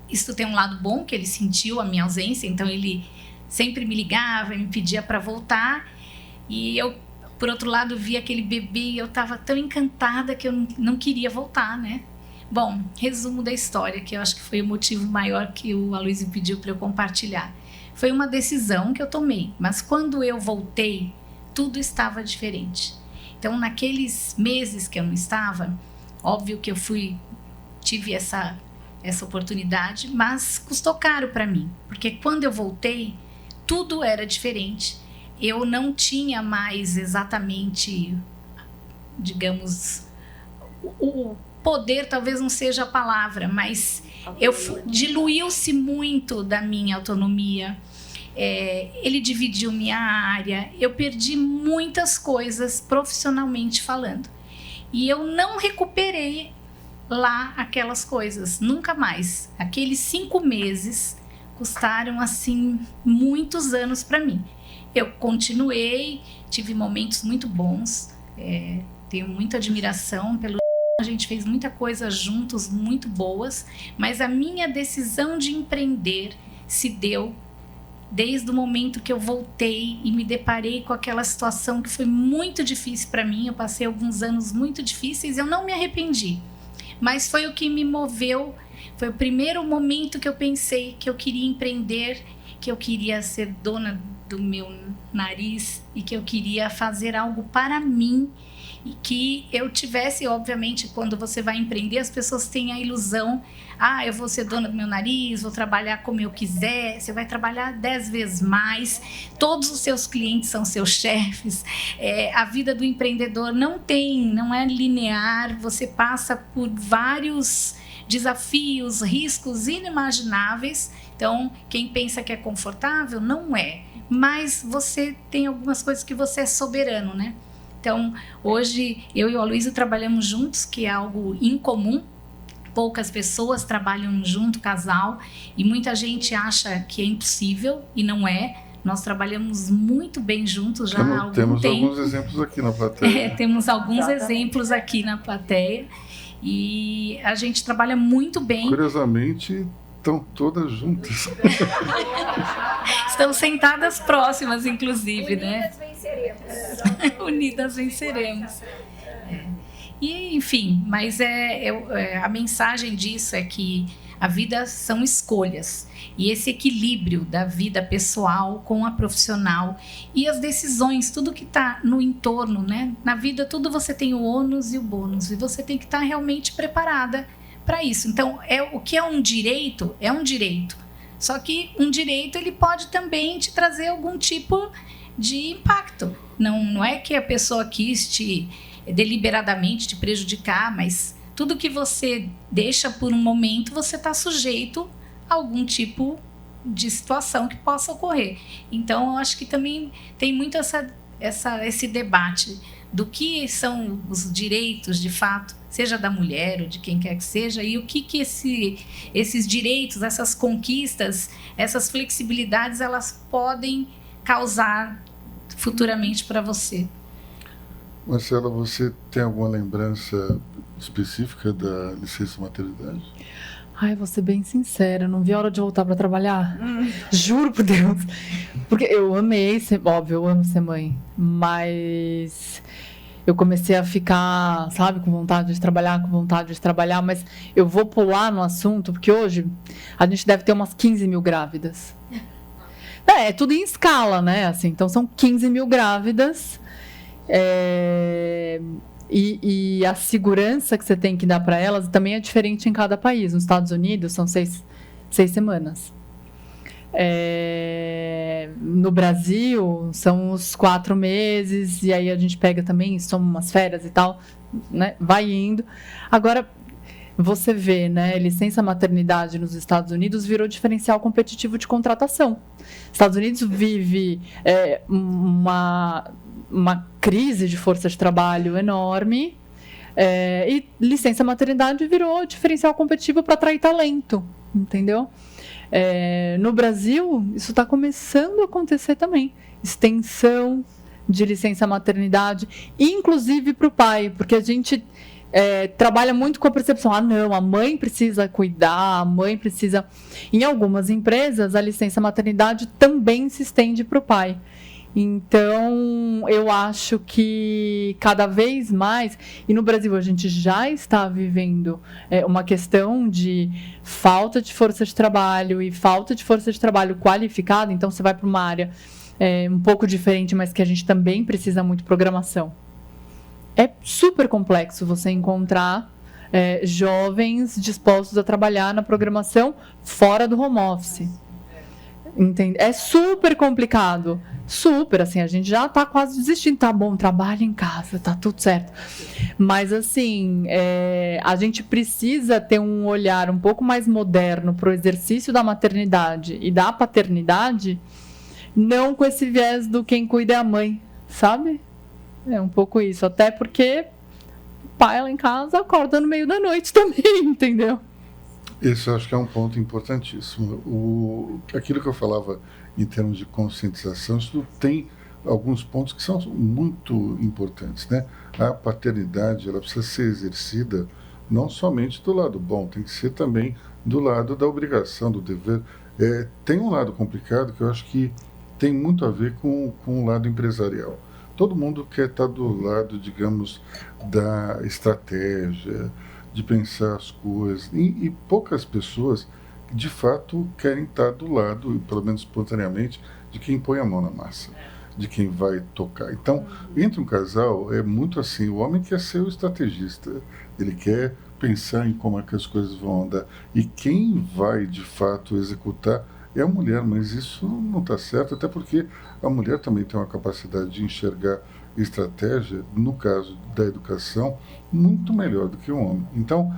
isso tem um lado bom, que ele sentiu a minha ausência, então ele sempre me ligava, me pedia para voltar, e eu, por outro lado, via aquele bebê e eu estava tão encantada que eu não queria voltar, né? Bom, resumo da história, que eu acho que foi o motivo maior que o Aloysio pediu para eu compartilhar. Foi uma decisão que eu tomei, mas quando eu voltei, tudo estava diferente. Então, naqueles meses que eu não estava, óbvio que eu tive essa oportunidade, mas custou caro para mim, porque quando eu voltei, tudo era diferente. Eu não tinha mais exatamente, digamos, o poder, talvez não seja a palavra, mas diluiu-se muito da minha autonomia. Ele dividiu minha área, eu perdi muitas coisas profissionalmente falando. E eu não recuperei lá aquelas coisas, nunca mais. Aqueles 5 meses custaram, assim, muitos anos para mim. Eu continuei, tive momentos muito bons, tenho muita admiração pelo... A gente fez muita coisa juntos, muito boas, mas a minha decisão de empreender se deu desde o momento que eu voltei e me deparei com aquela situação que foi muito difícil para mim. Eu passei alguns anos muito difíceis, eu não me arrependi, mas foi o que me moveu. Foi o primeiro momento que eu pensei que eu queria empreender, que eu queria ser dona do meu nariz e que eu queria fazer algo para mim e que eu tivesse, obviamente, quando você vai empreender, as pessoas têm a ilusão, eu vou ser dona do meu nariz, vou trabalhar como eu quiser. Você vai trabalhar 10 vezes mais, todos os seus clientes são seus chefes. A vida do empreendedor não é linear, você passa por vários desafios, riscos inimagináveis. Então, quem pensa que é confortável, não é. Mas você tem algumas coisas que você é soberano, né? Então, hoje, eu e o Aloysio trabalhamos juntos, que é algo incomum. Poucas pessoas trabalham junto, casal, e muita gente acha que é impossível, e não é. Nós trabalhamos muito bem juntos já há algum tempo. Temos alguns exemplos aqui na plateia. Temos alguns exemplos aqui na plateia, e a gente trabalha muito bem. Curiosamente, estão todas juntas. Estão sentadas próximas, inclusive, Unidas, né? venceremos. Unidas venceremos. E, enfim, mas a mensagem disso é que a vida são escolhas. E esse equilíbrio da vida pessoal com a profissional e as decisões, tudo que está no entorno, né? Na vida, tudo você tem o ônus e o bônus. E você tem que estar realmente preparada para isso. Então, o que é um direito, é um direito. Só que um direito, ele pode também te trazer algum tipo de impacto. Não é que a pessoa quis deliberadamente te prejudicar, mas tudo que você deixa por um momento, você está sujeito a algum tipo de situação que possa ocorrer. Então, eu acho que também tem muito esse debate do que são os direitos, de fato, seja da mulher ou de quem quer que seja, e o que esses direitos, essas conquistas, essas flexibilidades, elas podem causar futuramente para você. Marcela, você tem alguma lembrança específica da licença maternidade? Ai, vou ser bem sincera, não vi a hora de voltar para trabalhar. Juro por Deus. Porque eu amei ser, óbvio, eu amo ser mãe, mas eu comecei a ficar, sabe, com vontade de trabalhar, mas eu vou pular no assunto, porque hoje a gente deve ter umas 15 mil grávidas. É tudo em escala, né? Assim, então são 15 mil grávidas. E a segurança que você tem que dar para elas também é diferente em cada país. Nos Estados Unidos são 6 semanas. No Brasil são os 4 meses, e aí a gente pega também, soma umas férias e tal, né? Vai indo. Agora, você vê, né? Licença maternidade nos Estados Unidos virou diferencial competitivo de contratação. Estados Unidos vive uma crise de força de trabalho enorme, e licença maternidade virou diferencial competitivo para atrair talento, entendeu? No Brasil, isso está começando a acontecer também. Extensão de licença maternidade, inclusive para o pai, porque a gente trabalha muito com a percepção, não, a mãe precisa cuidar, a mãe precisa... Em algumas empresas, a licença maternidade também se estende para o pai. Então, eu acho que cada vez mais, e no Brasil a gente já está vivendo uma questão de falta de força de trabalho e falta de força de trabalho qualificada, então você vai para uma área um pouco diferente, mas que a gente também precisa muito, programação. É super complexo você encontrar jovens dispostos a trabalhar na programação fora do home office. Entende? É super complicado. Super, assim, a gente já tá quase desistindo. Tá bom, trabalho em casa, tá tudo certo. Mas, assim, a gente precisa ter um olhar um pouco mais moderno pro exercício da maternidade e da paternidade, não com esse viés do quem cuida é a mãe, sabe? É um pouco isso. Até porque o pai lá em casa acorda no meio da noite também, entendeu? Esse eu acho que é um ponto importantíssimo. Aquilo que eu falava em termos de conscientização, isso tem alguns pontos que são muito importantes, né? A paternidade, ela precisa ser exercida não somente do lado bom, tem que ser também do lado da obrigação, do dever. Tem um lado complicado que eu acho que tem muito a ver com o lado empresarial. Todo mundo quer estar do lado, digamos, da estratégia, de pensar as coisas, e poucas pessoas, de fato, querem estar do lado, pelo menos espontaneamente, de quem põe a mão na massa, de quem vai tocar. Então, entre um casal, é muito assim, o homem quer ser o estrategista, ele quer pensar em como é que as coisas vão andar, e quem vai, de fato, executar é a mulher, mas isso não está certo, até porque a mulher também tem uma capacidade de enxergar estratégia, no caso da educação, muito melhor do que o homem. Então,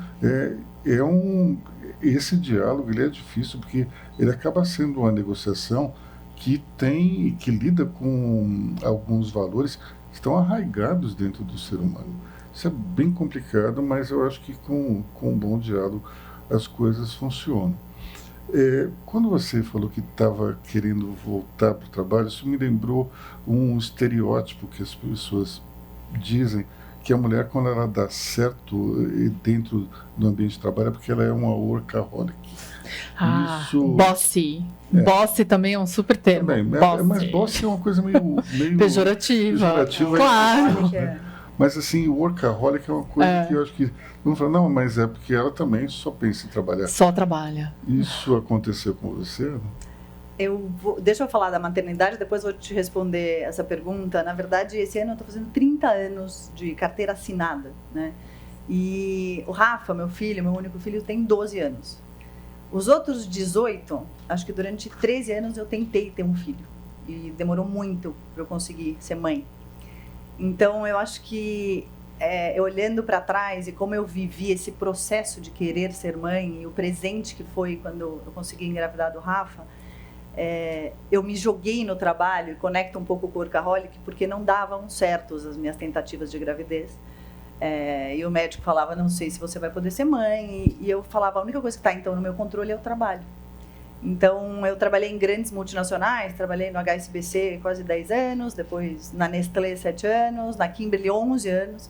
esse diálogo ele é difícil, porque ele acaba sendo uma negociação que lida com alguns valores que estão arraigados dentro do ser humano. Isso é bem complicado, mas eu acho que com um bom diálogo as coisas funcionam. Quando você falou que estava querendo voltar para o trabalho, isso me lembrou um estereótipo que as pessoas dizem, que a mulher, quando ela dá certo dentro do ambiente de trabalho, é porque ela é uma workaholic. Bossy. Bossy também é um super termo. Também, mas bossy é uma coisa meio pejorativa. Claro. Mas assim, o workaholic é uma coisa que eu acho que... Vamos falar, não, mas é porque ela também só pensa em trabalhar. Só trabalha. Isso aconteceu com você? Deixa eu falar da maternidade, depois vou te responder essa pergunta. Na verdade, esse ano eu estou fazendo 30 anos de carteira assinada, né? E o Rafa, meu único filho, tem 12 anos. Os outros 18, acho que durante 13 anos eu tentei ter um filho. E demorou muito para eu conseguir ser mãe. Então, eu acho que, olhando para trás e como eu vivi esse processo de querer ser mãe e o presente que foi quando eu consegui engravidar do Rafa, eu me joguei no trabalho e conecto um pouco com o workaholic porque não davam certos as minhas tentativas de gravidez. E o médico falava, não sei se você vai poder ser mãe. E eu falava, a única coisa que está então no meu controle é o trabalho. Então, eu trabalhei em grandes multinacionais, trabalhei no HSBC quase 10 anos, depois na Nestlé 7 anos, na Kimberly 11 anos.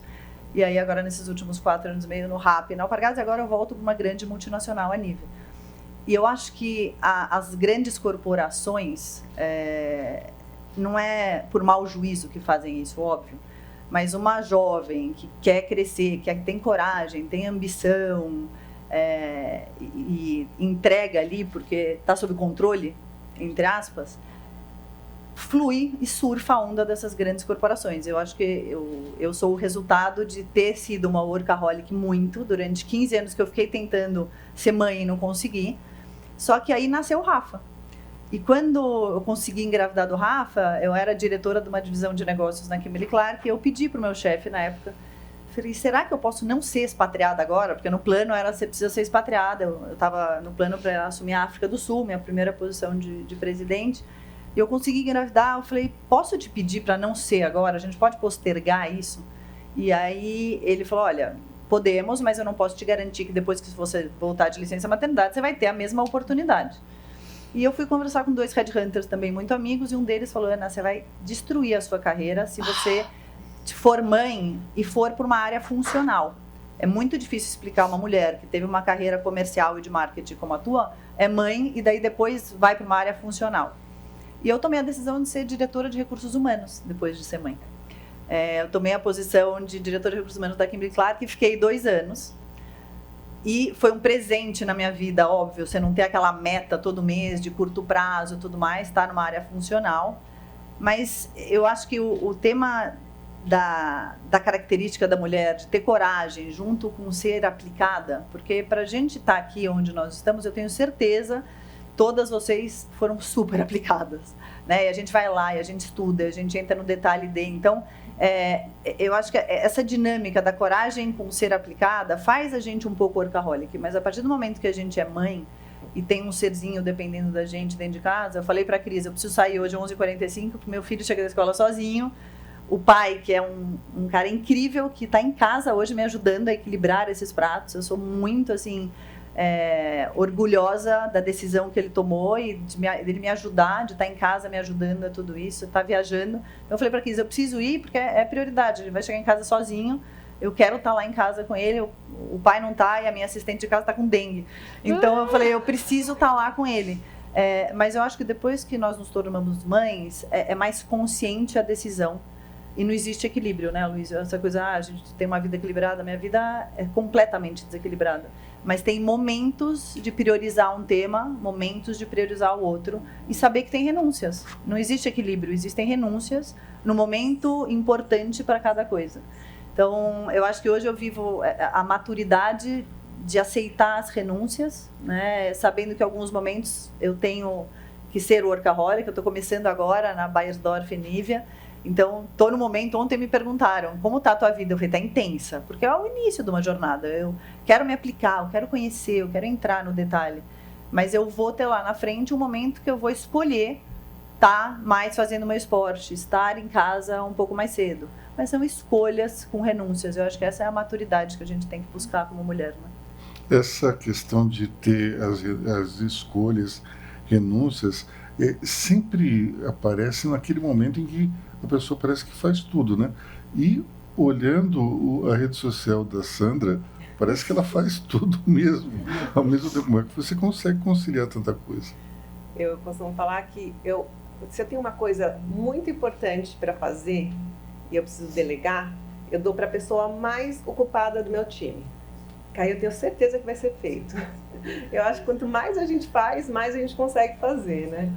E aí agora nesses últimos 4 anos e meio no RAP e na Alpargatas, e agora eu volto para uma grande multinacional a nível. E eu acho que as grandes corporações, não é por mau juízo que fazem isso, óbvio, mas uma jovem que quer crescer, que tem coragem, tem ambição, e entrega ali porque está sob controle, entre aspas, flui e surfa a onda dessas grandes corporações. Eu acho que eu sou o resultado de ter sido uma workaholic muito, durante 15 anos que eu fiquei tentando ser mãe e não consegui. Só que aí nasceu o Rafa. E quando eu consegui engravidar do Rafa, eu era diretora de uma divisão de negócios na Kimberly-Clark, e eu pedi para o meu chefe na época, falei, será que eu posso não ser expatriada agora? Porque no plano era, você precisa ser expatriada. Eu estava no plano para assumir a África do Sul, minha primeira posição de presidente. E eu consegui engravidar, eu falei, posso te pedir para não ser agora? A gente pode postergar isso? E aí ele falou, olha, podemos, mas eu não posso te garantir que depois que você voltar de licença maternidade, você vai ter a mesma oportunidade. E eu fui conversar com 2 headhunters também muito amigos, e um deles falou, Ana, você vai destruir a sua carreira se você for mãe e for para uma área funcional. É muito difícil explicar uma mulher que teve uma carreira comercial e de marketing como a tua, é mãe e daí depois vai para uma área funcional. E eu tomei a decisão de ser diretora de recursos humanos, depois de ser mãe. Eu tomei a posição de diretora de recursos humanos da Kimberly-Clark e fiquei 2 anos. E foi um presente na minha vida, óbvio, você não ter aquela meta todo mês, de curto prazo e tudo mais, estar numa área funcional. Mas eu acho que o tema da característica da mulher, de ter coragem, junto com ser aplicada, porque para a gente estar aqui onde nós estamos, eu tenho certeza, todas vocês foram super aplicadas, né? E a gente vai lá, e a gente estuda, a gente entra no detalhe de... Então, eu acho que essa dinâmica da coragem com ser aplicada faz a gente um pouco workaholic, mas a partir do momento que a gente é mãe e tem um serzinho dependendo da gente dentro de casa, eu falei para a Cris, eu preciso sair hoje às 11h45, porque meu filho chega da escola sozinho, o pai, que é um cara incrível, que está em casa hoje me ajudando a equilibrar esses pratos, eu sou muito, assim... orgulhosa da decisão que ele tomou e dele me ajudar, de estar em casa me ajudando a tudo isso, estar viajando. Eu falei para Cris, eu preciso ir porque é prioridade, ele vai chegar em casa sozinho, eu quero estar lá em casa com ele, o pai não está e a minha assistente de casa está com dengue. Então eu falei, eu preciso estar lá com ele. Mas eu acho que depois que nós nos tornamos mães, é mais consciente a decisão. E não existe equilíbrio, né, Luiz? Essa coisa, a gente tem uma vida equilibrada, minha vida é completamente desequilibrada. Mas tem momentos de priorizar um tema, momentos de priorizar o outro, e saber que tem renúncias. Não existe equilíbrio, existem renúncias no momento importante para cada coisa. Então, eu acho que hoje eu vivo a maturidade de aceitar as renúncias, né, sabendo que em alguns momentos eu tenho que ser workaholic, eu estou começando agora na Beiersdorf e Nivea. Então, estou no momento, ontem me perguntaram, como está a tua vida? Eu falei, está intensa, porque é o início de uma jornada. Eu quero me aplicar, eu quero conhecer, eu quero entrar no detalhe. Mas eu vou ter lá na frente um momento que eu vou escolher estar mais fazendo meu esporte, estar em casa um pouco mais cedo. Mas são escolhas com renúncias. Eu acho que essa é a maturidade que a gente tem que buscar como mulher, né? Essa questão de ter as escolhas, renúncias, sempre aparece naquele momento em que a pessoa parece que faz tudo, né? E olhando a rede social da Sandra, parece que ela faz tudo mesmo, ao mesmo tempo. Como é que você consegue conciliar tanta coisa? Eu costumo falar que se eu tenho uma coisa muito importante para fazer e eu preciso delegar, eu dou para a pessoa mais ocupada do meu time. Que aí eu tenho certeza que vai ser feito. Eu acho que quanto mais a gente faz, mais a gente consegue fazer, né?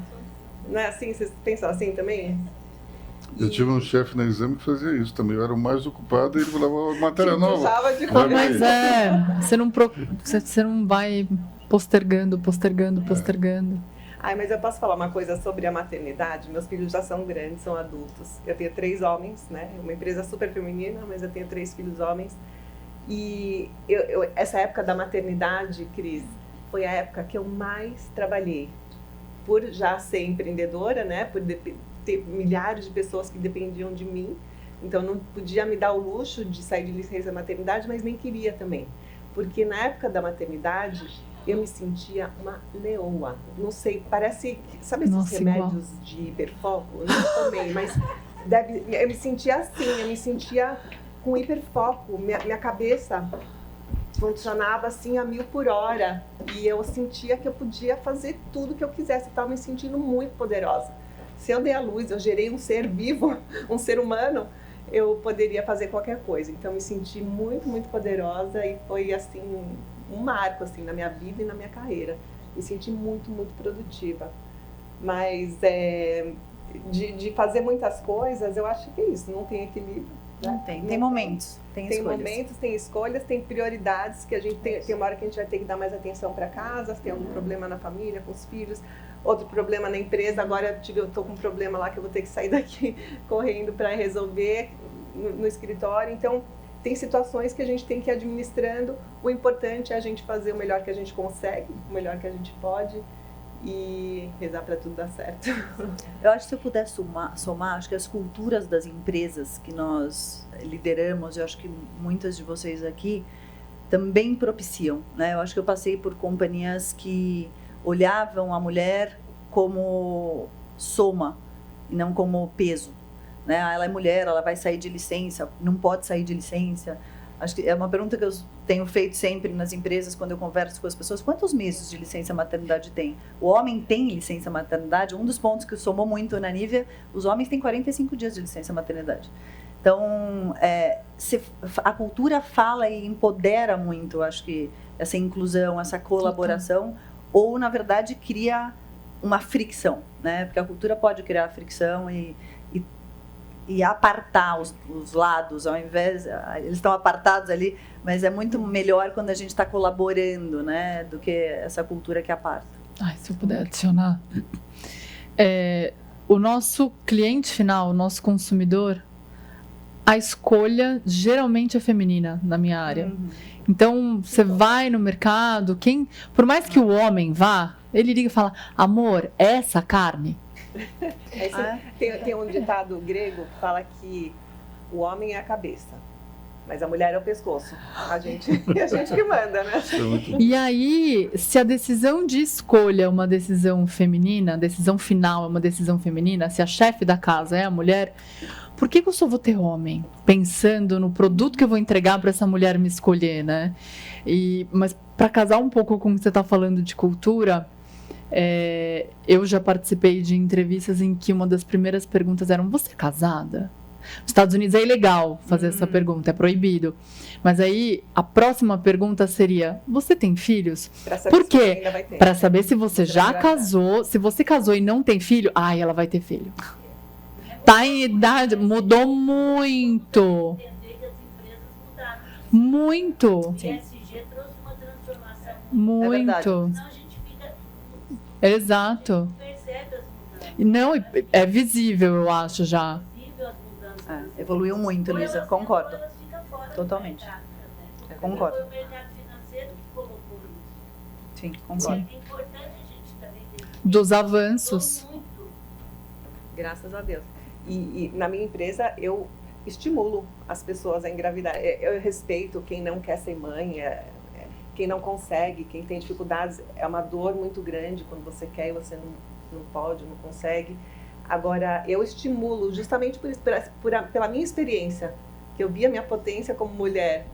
Não é assim? Vocês pensam assim também? Eu tive um chefe na Exame que fazia isso também. Eu era o mais ocupado e ele falava, matéria nova. Mas você não vai postergando. Ai, mas eu posso falar uma coisa sobre a maternidade? Meus filhos já são grandes, são adultos. Eu tenho 3 homens, né? Uma empresa super feminina, mas eu tenho 3 filhos homens. E essa época da maternidade, Cris, foi a época que eu mais trabalhei. Por já ser empreendedora, né? Por ter milhares de pessoas que dependiam de mim. Então, não podia me dar o luxo de sair de licença maternidade, mas nem queria também. Porque na época da maternidade, eu me sentia uma leoa. Não sei, parece... Sabe esses remédios de hiperfoco? Eu não tomei, mas eu me sentia assim, eu me sentia com hiperfoco. Minha cabeça funcionava assim a 1000 por hora. E eu sentia que eu podia fazer tudo que eu quisesse. Eu estava me sentindo muito poderosa. Se eu dei a luz, eu gerei um ser vivo, um ser humano, eu poderia fazer qualquer coisa. Então, me senti muito, muito poderosa e foi, assim, um marco, assim, na minha vida e na minha carreira. Me senti muito, muito produtiva. Mas, de fazer muitas coisas, eu acho que é isso, não tem equilíbrio. Né? Não tem. Tem momentos, tem escolhas. Tem momentos, tem escolhas, tem prioridades que a gente tem uma hora que a gente vai ter que dar mais atenção para casa, se tem algum problema na família, com os filhos, outro problema na empresa, agora eu estou com um problema lá que eu vou ter que sair daqui correndo para resolver no escritório. Então, tem situações que a gente tem que ir administrando. O importante é a gente fazer o melhor que a gente consegue, o melhor que a gente pode e rezar para tudo dar certo. Eu acho que se eu puder somar, acho que as culturas das empresas que nós lideramos, eu acho que muitas de vocês aqui também propiciam, né? Eu acho que eu passei por companhias que olhavam a mulher como soma e não como peso, né? Ela é mulher, ela vai sair de licença, não pode sair de licença. Acho que é uma pergunta que eu tenho feito sempre nas empresas quando eu converso com as pessoas. Quantos meses de licença maternidade tem? O homem tem licença maternidade? Um dos pontos que somou muito na Nívea, os homens têm 45 dias de licença maternidade. Então, a cultura fala e empodera muito, acho que essa inclusão, essa colaboração, ou, na verdade, cria uma fricção, né? Porque a cultura pode criar fricção e apartar os lados, ao invés, eles estão apartados ali, mas é muito melhor quando a gente está colaborando, né, do que essa cultura que aparta. Ai, se eu puder adicionar, o nosso cliente final, o nosso consumidor, a escolha geralmente é feminina na minha área. Então, você vai no mercado, por mais que o homem vá, ele liga e fala, amor, essa carne? Tem um ditado grego que fala que o homem é a cabeça, mas a mulher é o pescoço. A gente que manda, né? E aí, se a decisão de escolha é uma decisão feminina, a decisão final é uma decisão feminina, se a chefe da casa é a mulher, por que eu só vou ter homem pensando no produto que eu vou entregar para essa mulher me escolher, né? Mas para casar um pouco com o que você está falando de cultura, eu já participei de entrevistas em que uma das primeiras perguntas eram: você é casada? Nos Estados Unidos é ilegal fazer essa pergunta, é proibido. Mas aí a próxima pergunta seria: você tem filhos? Por quê? Para saber se você já casou. Se você casou e não tem filho, ela vai ter filho. Tá em idade, mudou muito. Muito. ESG trouxe uma transformação muito. Senão a gente fica. Exato. Percebe as mudanças. Não, é visível, eu acho já. Evoluiu muito, Luísa, concordo. Totalmente. Concordo. Foi o mercado financeiro que colocou isso. Sim, concordo. É importante a gente também ter Dos avanços. muito. Graças a Deus. E na minha empresa eu estimulo as pessoas a engravidar. Eu respeito quem não quer ser mãe, quem não consegue, quem tem dificuldades. É uma dor muito grande quando você quer e você não pode, não consegue. Agora, eu estimulo justamente por isso, pela minha experiência, que eu vi a minha potência como mulher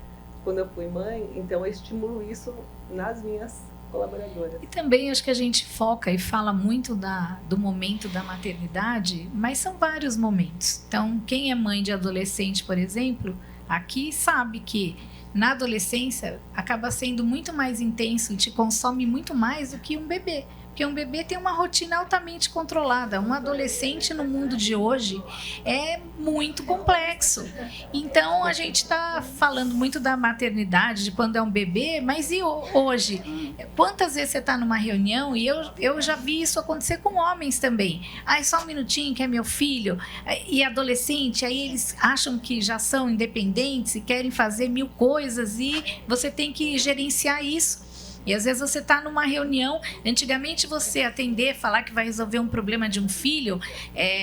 quando eu fui mãe, então eu estimulo isso nas minhas colaboradoras. E também acho que a gente foca e fala muito do momento da maternidade, mas são vários momentos. Então, quem é mãe de adolescente, por exemplo, aqui sabe que na adolescência acaba sendo muito mais intenso e te consome muito mais do que um bebê. Porque um bebê tem uma rotina altamente controlada. Um adolescente no mundo de hoje é muito complexo. Então, a gente está falando muito da maternidade, de quando é um bebê, mas e hoje? Quantas vezes você está numa reunião, e eu já vi isso acontecer com homens também. Só um minutinho, que é meu filho. E adolescente, aí eles acham que já são independentes e querem fazer 1000 coisas, e você tem que gerenciar isso. E às vezes você está numa reunião, antigamente você atender, falar que vai resolver um problema de um filho,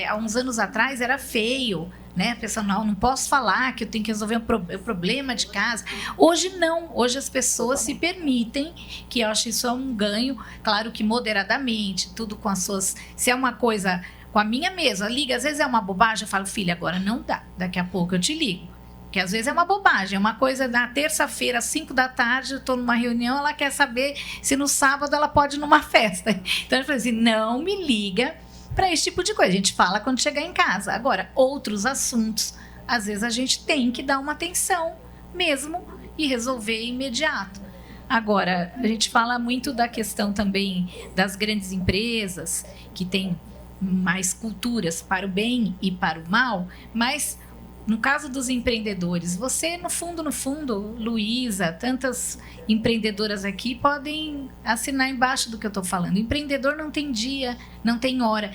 há uns anos atrás era feio, né? A pessoa, não posso falar que eu tenho que resolver o problema de casa. Hoje não, hoje as pessoas se permitem, que eu acho isso é um ganho, claro que moderadamente, tudo com as suas, se é uma coisa com a minha mesa, liga, às vezes é uma bobagem, eu falo, filha, agora não dá, daqui a pouco eu te ligo. Porque às vezes é uma bobagem, é uma coisa na terça-feira, às 5 da tarde, eu estou numa reunião, ela quer saber se no sábado ela pode ir numa festa. Então eu falei assim, não me liga para esse tipo de coisa. A gente fala quando chegar em casa. Agora, outros assuntos, às vezes a gente tem que dar uma atenção mesmo e resolver imediato. Agora, a gente fala muito da questão também das grandes empresas, que têm mais culturas para o bem e para o mal, mas no caso dos empreendedores, você, no fundo, Luísa, tantas empreendedoras aqui podem assinar embaixo do que eu estou falando. O empreendedor não tem dia, não tem hora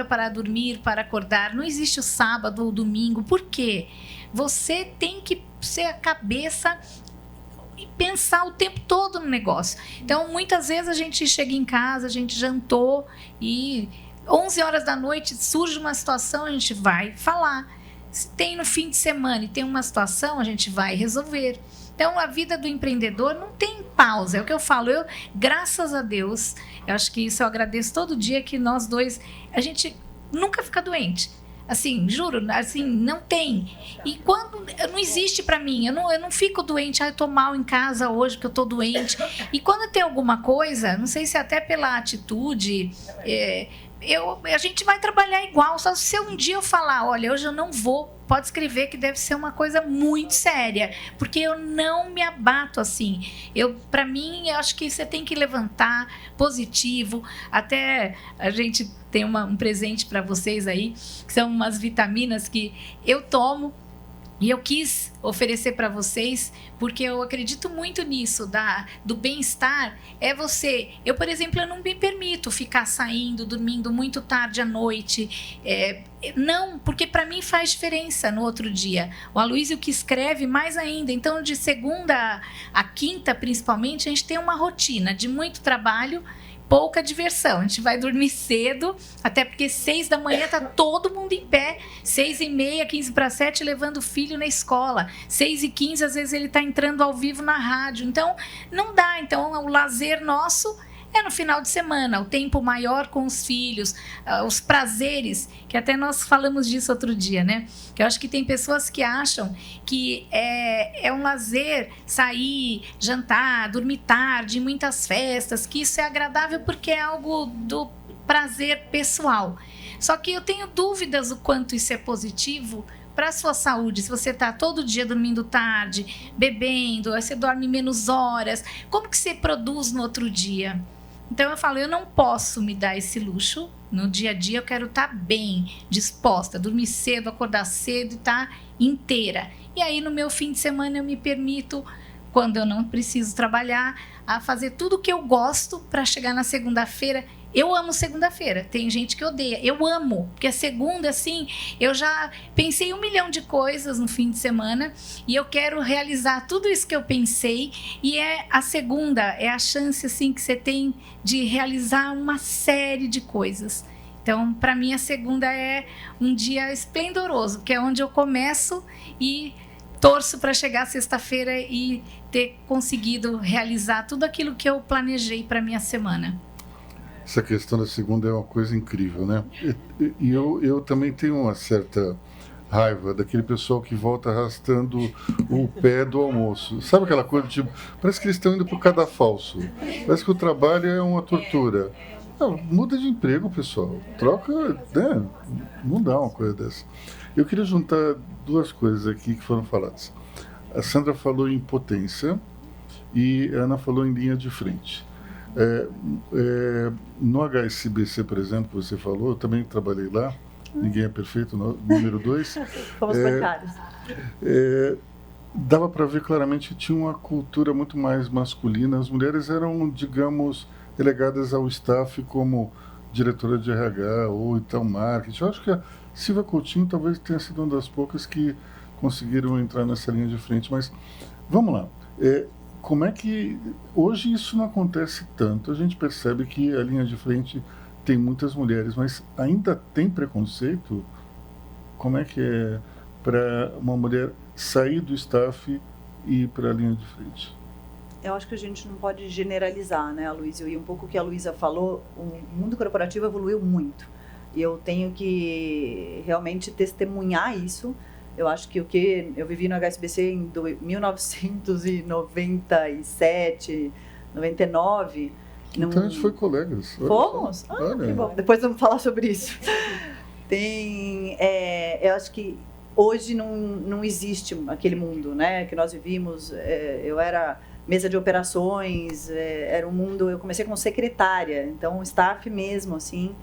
para dormir, para acordar, não existe o sábado ou o domingo. Por quê? Você tem que ser a cabeça e pensar o tempo todo no negócio. Então, muitas vezes a gente chega em casa, a gente jantou e 11 horas da noite surge uma situação, a gente vai falar. Se tem no fim de semana e tem uma situação, a gente vai resolver. Então, a vida do empreendedor não tem pausa. É o que eu falo. Graças a Deus, eu acho que isso eu agradeço todo dia, que nós dois, a gente nunca fica doente. Assim, juro, assim, não tem. E quando não existe para mim, eu não fico doente, eu tô mal em casa hoje porque eu tô doente. E quando tem alguma coisa, não sei se até pela atitude, a gente vai trabalhar igual. Só se um dia eu falar, olha, hoje eu não vou, pode escrever que deve ser uma coisa muito séria, porque eu não me abato assim. Para mim, eu acho que você tem que levantar positivo. Até a gente tem um presente para vocês aí, que são umas vitaminas que eu tomo. E eu quis oferecer para vocês, porque eu acredito muito nisso, do bem-estar. Eu, por exemplo, eu não me permito ficar saindo, dormindo muito tarde à noite. Não, porque para mim faz diferença no outro dia. O Aloysio que escreve mais ainda. Então, de segunda a quinta, principalmente, a gente tem uma rotina de muito trabalho, pouca diversão. A gente vai dormir cedo, até porque 6 da manhã tá todo mundo em pé, 6h30, 6:45, levando o filho na escola, 6h15, às vezes ele tá entrando ao vivo na rádio. Então, não dá. Então, o lazer nosso é no final de semana, o tempo maior com os filhos, os prazeres, que até nós falamos disso outro dia, né? Que eu acho que tem pessoas que acham que é um lazer sair, jantar, dormir tarde, muitas festas, que isso é agradável porque é algo do prazer pessoal. Só que eu tenho dúvidas o quanto isso é positivo para a sua saúde. Se você está todo dia dormindo tarde, bebendo, aí você dorme menos horas, como que você produz no outro dia? Então eu falo, eu não posso me dar esse luxo. No dia a dia eu quero estar bem, disposta, dormir cedo, acordar cedo e estar inteira. E aí no meu fim de semana eu me permito, quando eu não preciso trabalhar, a fazer tudo o que eu gosto para chegar na segunda-feira. Eu amo segunda-feira, tem gente que odeia. Eu amo, porque a segunda, assim, eu já pensei 1 milhão de coisas no fim de semana e eu quero realizar tudo isso que eu pensei. E a segunda é a chance, assim, que você tem de realizar uma série de coisas. Então, para mim, a segunda é um dia esplendoroso, que é onde eu começo e torço para chegar sexta-feira e ter conseguido realizar tudo aquilo que eu planejei para minha semana. Essa questão da segunda é uma coisa incrível, né? E eu também tenho uma certa raiva daquele pessoal que volta arrastando o pé do almoço. Sabe aquela coisa, tipo, parece que eles estão indo para o cadafalso. Parece que o trabalho é uma tortura. Não, muda de emprego, pessoal. Troca, né? Não dá uma coisa dessa. Eu queria juntar 2 coisas aqui que foram faladas. A Sandra falou em potência e a Ana falou em linha de frente. No HSBC, por exemplo, que você falou, eu também trabalhei lá, ninguém é perfeito, número 2. Fomos bancários. Dava para ver claramente que tinha uma cultura muito mais masculina. As mulheres eram, digamos, delegadas ao staff como diretora de RH ou então marketing. Eu acho que a Silvia Coutinho talvez tenha sido uma das poucas que conseguiram entrar nessa linha de frente, mas vamos lá. Como é que hoje isso não acontece tanto? A gente percebe que a linha de frente tem muitas mulheres, mas ainda tem preconceito? Como é que é para uma mulher sair do staff e ir para a linha de frente? Eu acho que a gente não pode generalizar, né, Aloysio? E um pouco o que a Luísa falou, o mundo corporativo evoluiu muito. E eu tenho que realmente testemunhar isso. Eu acho que eu vivi no HSBC em 1997, 99. Então a gente foi colegas. Fomos? Que bom. Depois vamos falar sobre isso. Eu acho que hoje não existe aquele mundo, né, que nós vivíamos. Eu era mesa de operações, era um mundo. Eu comecei como secretária, então staff mesmo, assim.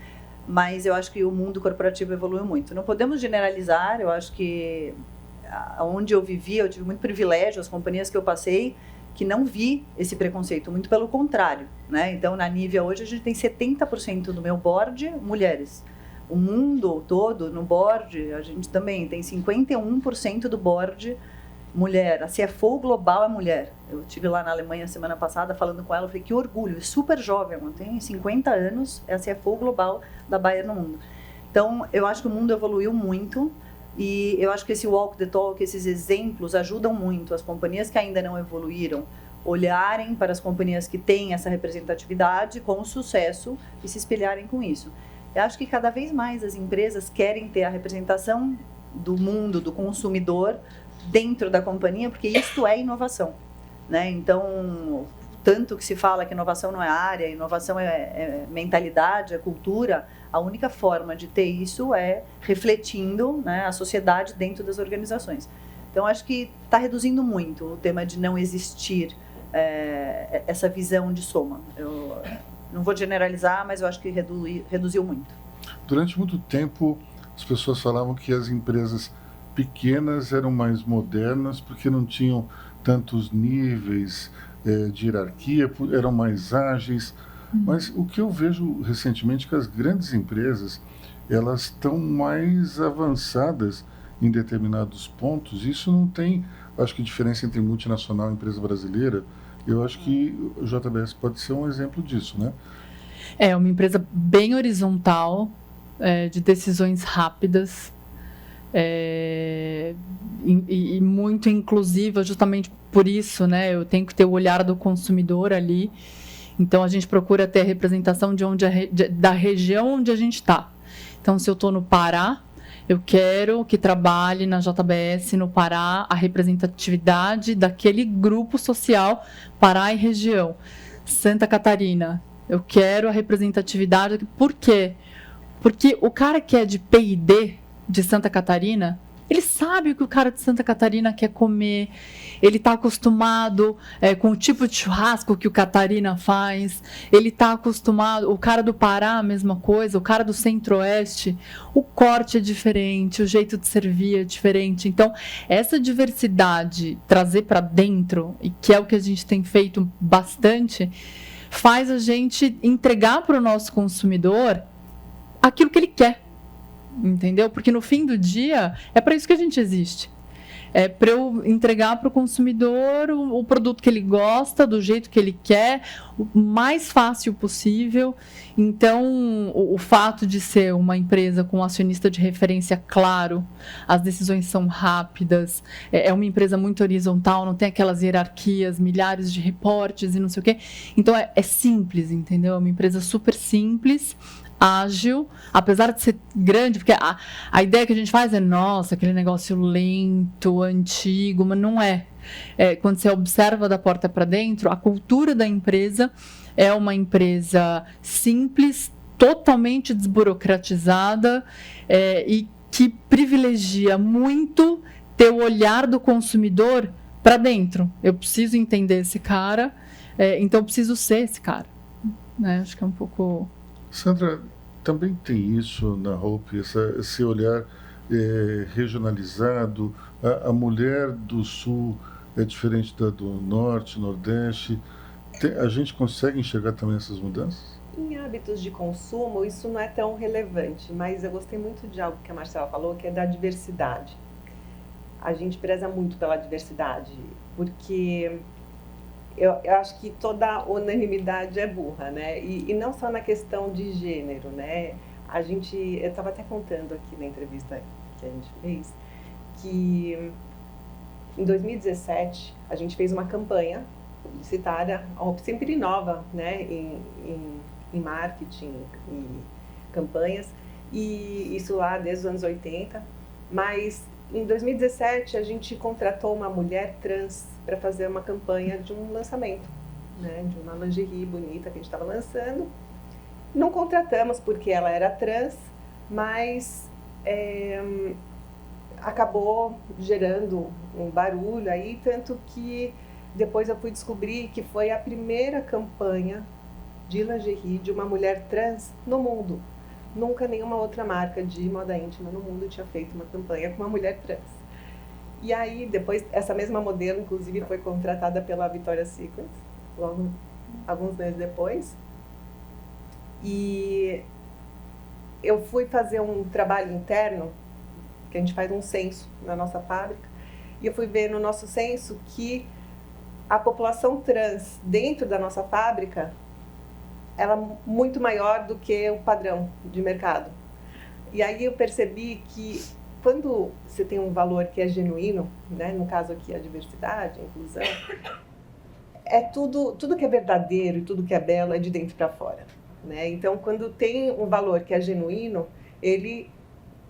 Mas eu acho que o mundo corporativo evoluiu muito. Não podemos generalizar. Eu acho que onde eu vivi, eu tive muito privilégio. As companhias que eu passei, que não vi esse preconceito, muito pelo contrário, né? Então, na Nivea hoje a gente tem 70% do meu board mulheres. O mundo todo no board, a gente também tem 51% do board mulher. A CFO global é mulher. Eu estive lá na Alemanha semana passada falando com ela, eu falei, que orgulho, é super jovem, ela tem 50 anos, é a CFO global da Bayer no mundo. Então, eu acho que o mundo evoluiu muito e eu acho que esse walk the talk, esses exemplos ajudam muito as companhias que ainda não evoluíram, olharem para as companhias que têm essa representatividade com sucesso e se espelharem com isso. Eu acho que cada vez mais as empresas querem ter a representação do mundo, do consumidor, dentro da companhia, porque isto é inovação, né? Então, tanto que se fala que inovação não é área, inovação é mentalidade, é cultura, a única forma de ter isso é refletindo, né, a sociedade dentro das organizações. Então, acho que está reduzindo muito o tema de não existir essa visão de soma. Eu não vou generalizar, mas eu acho que reduziu muito. Durante muito tempo, as pessoas falavam que as empresas pequenas eram mais modernas porque não tinham tantos níveis de hierarquia, eram mais ágeis. Mas o que eu vejo recentemente é que as grandes empresas, elas estão mais avançadas em determinados pontos. Isso não tem, acho que, diferença entre multinacional e empresa brasileira. Eu acho que o JBS pode ser um exemplo disso, né? É uma empresa bem horizontal, de decisões rápidas, e muito inclusiva, justamente por isso, né? Eu tenho que ter o olhar do consumidor ali. Então, a gente procura ter a representação da região onde a gente está. Então, se eu estou no Pará, eu quero que trabalhe na JBS no Pará a representatividade daquele grupo social, Pará e região. Santa Catarina, eu quero a representatividade. Por quê? Porque o cara que é de P&D de Santa Catarina, ele sabe o que o cara de Santa Catarina quer comer, ele está acostumado com o tipo de churrasco que o Catarina faz, ele está acostumado, o cara do Pará, a mesma coisa, o cara do Centro-Oeste, o corte é diferente, o jeito de servir é diferente. Então, essa diversidade, trazer para dentro, e que é o que a gente tem feito bastante, faz a gente entregar para o nosso consumidor aquilo que ele quer. Entendeu? Porque no fim do dia é para isso que a gente existe. É para eu entregar para o consumidor o produto que ele gosta, do jeito que ele quer, o mais fácil possível. Então, o fato de ser uma empresa com um acionista de referência claro, as decisões são rápidas, é uma empresa muito horizontal, não tem aquelas hierarquias, milhares de reportes e não sei o quê. Então, é simples, entendeu? É uma empresa super simples, ágil, apesar de ser grande, porque a ideia que a gente faz é, nossa, aquele negócio lento, antigo, mas não é. Quando você observa da porta para dentro, a cultura da empresa é uma empresa simples, totalmente desburocratizada, e que privilegia muito ter o olhar do consumidor para dentro. Eu preciso entender esse cara, então eu preciso ser esse cara. Né? Acho que é um pouco... Sandra, também tem isso na Hope, esse olhar regionalizado. A mulher do Sul é diferente da do Norte, Nordeste. A gente consegue enxergar também essas mudanças? Em hábitos de consumo, isso não é tão relevante, mas eu gostei muito de algo que a Marcela falou, que é da diversidade. A gente preza muito pela diversidade, porque... Eu acho que toda unanimidade é burra, né? E não só na questão de gênero, né? Eu estava até contando aqui na entrevista que a gente fez, que em 2017 a gente fez uma campanha publicitária, sempre inova, né? Em marketing e campanhas, e isso lá desde os anos 80, mas Em 2017, a gente contratou uma mulher trans para fazer uma campanha de um lançamento, né, de uma lingerie bonita que a gente estava lançando. Não contratamos porque ela era trans, mas acabou gerando um barulho aí, tanto que depois eu fui descobrir que foi a primeira campanha de lingerie de uma mulher trans no mundo. Nunca nenhuma outra marca de moda íntima no mundo tinha feito uma campanha com uma mulher trans. E aí, depois, essa mesma modelo, inclusive, foi contratada pela Victoria's Secret, logo, alguns meses depois. E eu fui fazer um trabalho interno, que a gente faz um censo na nossa fábrica, e eu fui ver no nosso censo que a população trans dentro da nossa fábrica ela é muito maior do que o padrão de mercado. E aí eu percebi que quando você tem um valor que é genuíno, né, no caso aqui a diversidade, a inclusão, é tudo que é verdadeiro e tudo que é belo é de dentro para fora, né? Então, quando tem um valor que é genuíno, ele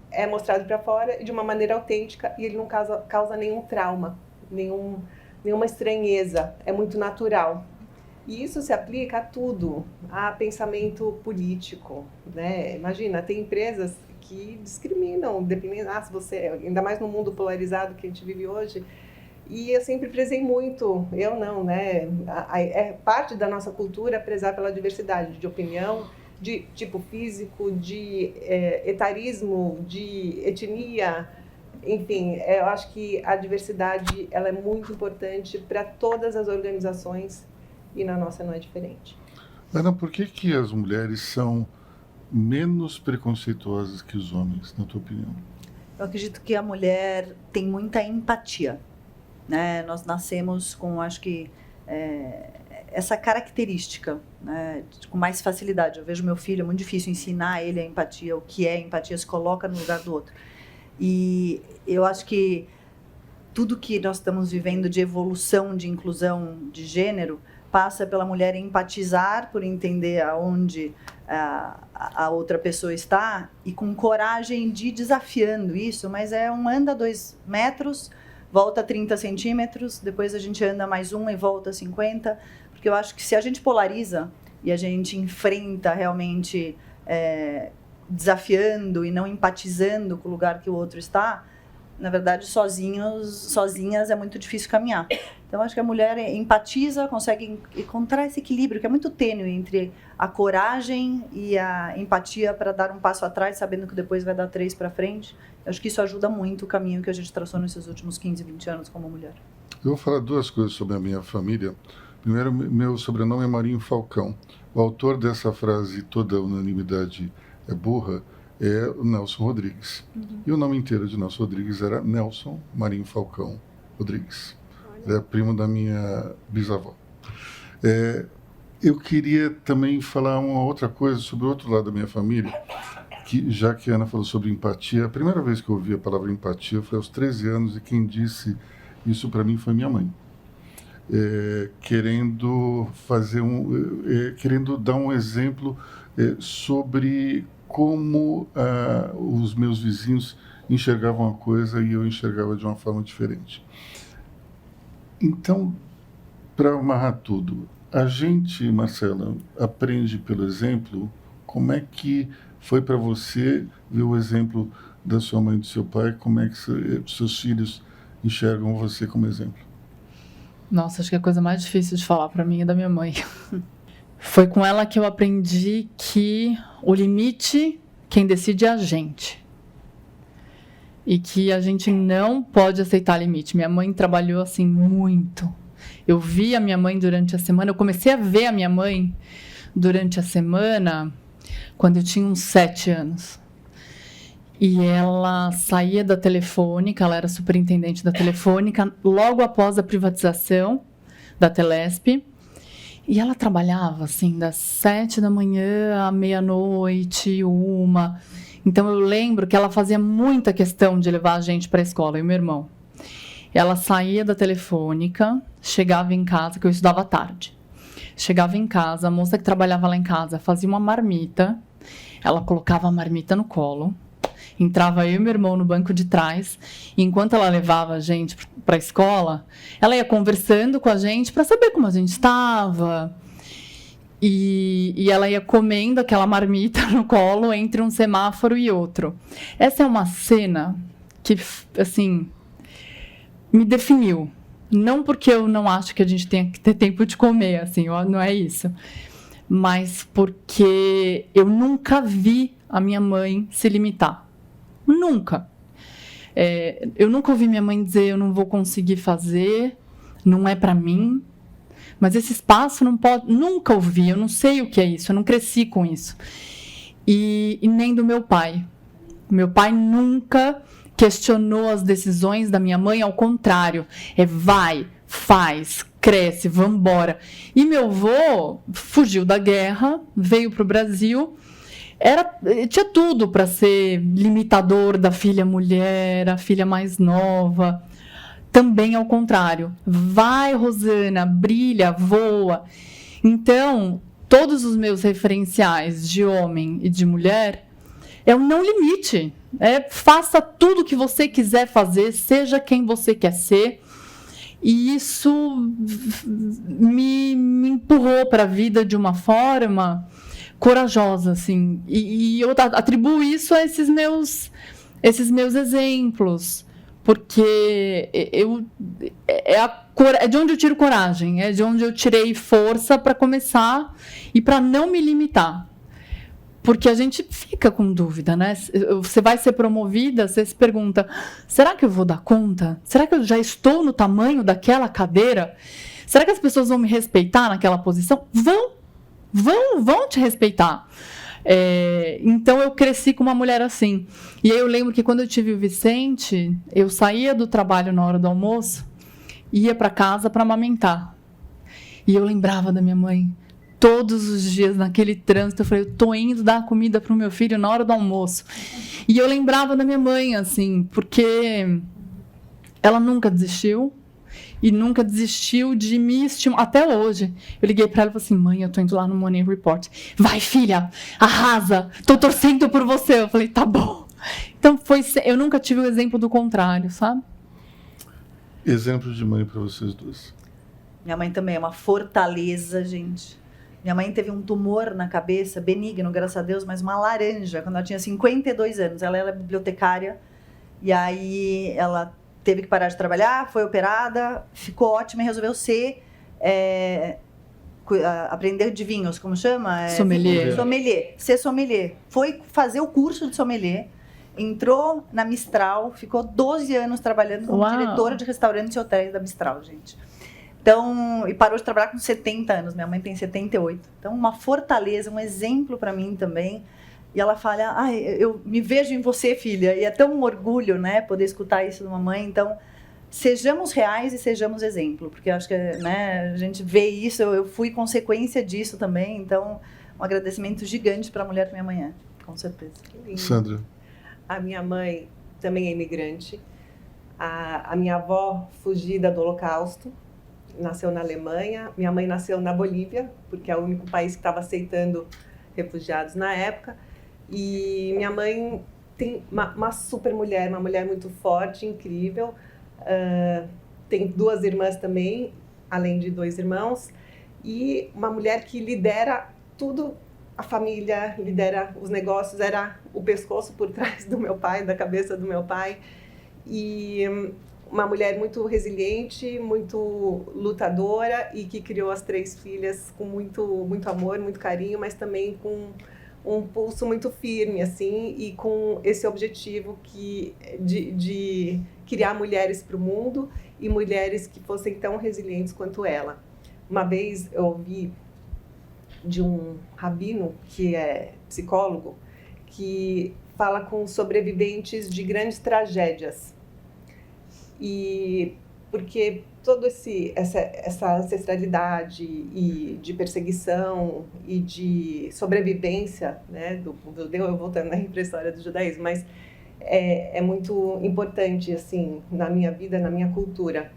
é mostrado para fora de uma maneira autêntica e ele não causa nenhum trauma, nenhuma estranheza, é muito natural. E isso se aplica a tudo, a pensamento político, né? Imagina, tem empresas que discriminam, dependendo, se você, ainda mais no mundo polarizado que a gente vive hoje. E eu sempre prezei muito, eu não, né? É parte da nossa cultura prezar pela diversidade de opinião, de tipo físico, de etarismo, de etnia. Enfim, eu acho que a diversidade ela é muito importante para todas as organizações. E na nossa não é diferente. Ana, por que as mulheres são menos preconceituosas que os homens, na tua opinião? Eu acredito que a mulher tem muita empatia, né? Nós nascemos com, acho que, essa característica, né? Com mais facilidade. Eu vejo meu filho, é muito difícil ensinar ele a empatia, o que é empatia, se coloca no lugar do outro. E eu acho que tudo que nós estamos vivendo de evolução, de inclusão de gênero, passa pela mulher empatizar, por entender aonde a outra pessoa está e com coragem de ir desafiando isso, mas anda 2 metros, volta 30 centímetros, depois a gente anda mais 1 e volta 50, porque eu acho que se a gente polariza e a gente enfrenta realmente desafiando e não empatizando com o lugar que o outro está, na verdade, sozinhas é muito difícil caminhar. Então, acho que a mulher empatiza, consegue encontrar esse equilíbrio, que é muito tênue entre a coragem e a empatia para dar um passo atrás, sabendo que depois vai dar 3 para frente. Eu acho que isso ajuda muito o caminho que a gente traçou nesses últimos 15, 20 anos como mulher. Eu vou falar 2 coisas sobre a minha família. Primeiro, meu sobrenome é Marinho Falcão. O autor dessa frase, toda unanimidade é burra, é o Nelson Rodrigues. E o nome inteiro de Nelson Rodrigues era Nelson Marinho Falcão Rodrigues. Ele é primo da minha bisavó. Eu queria também falar uma outra coisa sobre o outro lado da minha família, que já que a Ana falou sobre empatia, a primeira vez que eu ouvi a palavra empatia foi aos 13 anos e quem disse isso para mim foi minha mãe. Querendo dar um exemplo sobre como os meus vizinhos enxergavam a coisa e eu enxergava de uma forma diferente. Então, para amarrar tudo, a gente, Marcela, aprende pelo exemplo. Como é que foi para você ver o exemplo da sua mãe e do seu pai? Como é que seus filhos enxergam você como exemplo? Nossa, acho que a coisa mais difícil de falar para mim é da minha mãe. Foi com ela que eu aprendi que o limite, quem decide é a gente. E que a gente não pode aceitar limite. Minha mãe trabalhou assim muito. Eu vi a minha mãe durante a semana. Eu comecei a ver a minha mãe durante a semana quando eu tinha uns 7 anos. E ela saía da Telefônica, ela era superintendente da Telefônica, logo após a privatização da Telesp. E ela trabalhava, assim, das 7 da manhã à meia-noite, 1. Então, eu lembro que ela fazia muita questão de levar a gente para a escola, eu e meu irmão. Ela saía da Telefônica, chegava em casa, que eu estudava à tarde. Chegava em casa, a moça que trabalhava lá em casa fazia uma marmita, ela colocava a marmita no colo, Entrava eu e meu irmão no banco de trás, e enquanto ela levava a gente para a escola, ela ia conversando com a gente para saber como a gente estava. E ela ia comendo aquela marmita no colo entre um semáforo e outro. Essa é uma cena que, assim, me definiu. Não porque eu não acho que a gente tenha que ter tempo de comer, assim, não é isso. Mas porque eu nunca vi a minha mãe se limitar. Nunca. Eu nunca ouvi minha mãe dizer, eu não vou conseguir fazer, não é para mim. Mas esse espaço não pode... Nunca ouvi, eu não sei o que é isso, eu não cresci com isso. E nem do meu pai. Meu pai nunca questionou as decisões da minha mãe, ao contrário. Vai, faz, cresce, vambora. E meu avô fugiu da guerra, veio para o Brasil, tinha tudo para ser limitador da filha mulher, a filha mais nova. Também ao contrário. Vai, Rosana, brilha, voa. Então, todos os meus referenciais de homem e de mulher é um não limite. Faça tudo o que você quiser fazer, seja quem você quer ser. E isso me empurrou para a vida de uma forma corajosa, assim. E eu atribuo isso a esses meus exemplos. Porque é de onde eu tiro coragem, é de onde eu tirei força para começar e para não me limitar. Porque a gente fica com dúvida, né? Você vai ser promovida, você se pergunta, será que eu vou dar conta? Será que eu já estou no tamanho daquela cadeira? Será que as pessoas vão me respeitar naquela posição? Vão te respeitar. Então eu cresci com uma mulher assim. E aí eu lembro que quando eu tive o Vicente, eu saía do trabalho na hora do almoço, ia para casa para amamentar. E eu lembrava da minha mãe todos os dias naquele trânsito. Eu falei, eu tô indo dar comida pro meu filho na hora do almoço. E eu lembrava da minha mãe, assim, porque ela nunca desistiu. E nunca desistiu de me estimular. Até hoje, eu liguei para ela e falei assim, mãe, eu tô indo lá no Morning Report. Vai, filha, arrasa, tô torcendo por você. Eu falei, tá bom. Então, eu nunca tive o exemplo do contrário, sabe? Exemplo de mãe para vocês duas. Minha mãe também é uma fortaleza, gente. Minha mãe teve um tumor na cabeça, benigno, graças a Deus, mas uma laranja, quando ela tinha 52 anos. Ela era bibliotecária, e aí ela teve que parar de trabalhar, foi operada, ficou ótima e resolveu aprender de vinhos, como chama? Sommelier. Sommelier, ser sommelier. Foi fazer o curso de sommelier, entrou na Mistral, ficou 12 anos trabalhando como diretora de restaurantes e hotéis da Mistral, gente. Então, e parou de trabalhar com 70 anos, minha mãe tem 78. Então, uma fortaleza, um exemplo para mim também. E ela fala, eu me vejo em você, filha. E é tão um orgulho, né, poder escutar isso de uma mãe. Então, sejamos reais e sejamos exemplo. Porque eu acho que, né, a gente vê isso, eu fui consequência disso também. Então, um agradecimento gigante para a mulher que minha mãe é, com certeza. Sandra. A minha mãe também é imigrante. A minha avó, fugida do Holocausto, nasceu na Alemanha. Minha mãe nasceu na Bolívia, porque é o único país que estava aceitando refugiados na época. E minha mãe tem uma super mulher, uma mulher muito forte, incrível. Tem 2 irmãs também, além de 2 irmãos. E uma mulher que lidera tudo, a família, lidera os negócios, era o pescoço por trás do meu pai, da cabeça do meu pai. E uma mulher muito resiliente, muito lutadora e que criou as 3 filhas com muito amor, muito carinho, mas também com um pulso muito firme, assim, e com esse objetivo de criar mulheres para o mundo e mulheres que fossem tão resilientes quanto ela. Uma vez eu ouvi de um rabino, que é psicólogo, que fala com sobreviventes de grandes tragédias. E porque toda essa ancestralidade e de perseguição e de sobrevivência, né, do judeu, eu voltando para a história do judaísmo, mas é muito importante, assim, na minha vida, na minha cultura.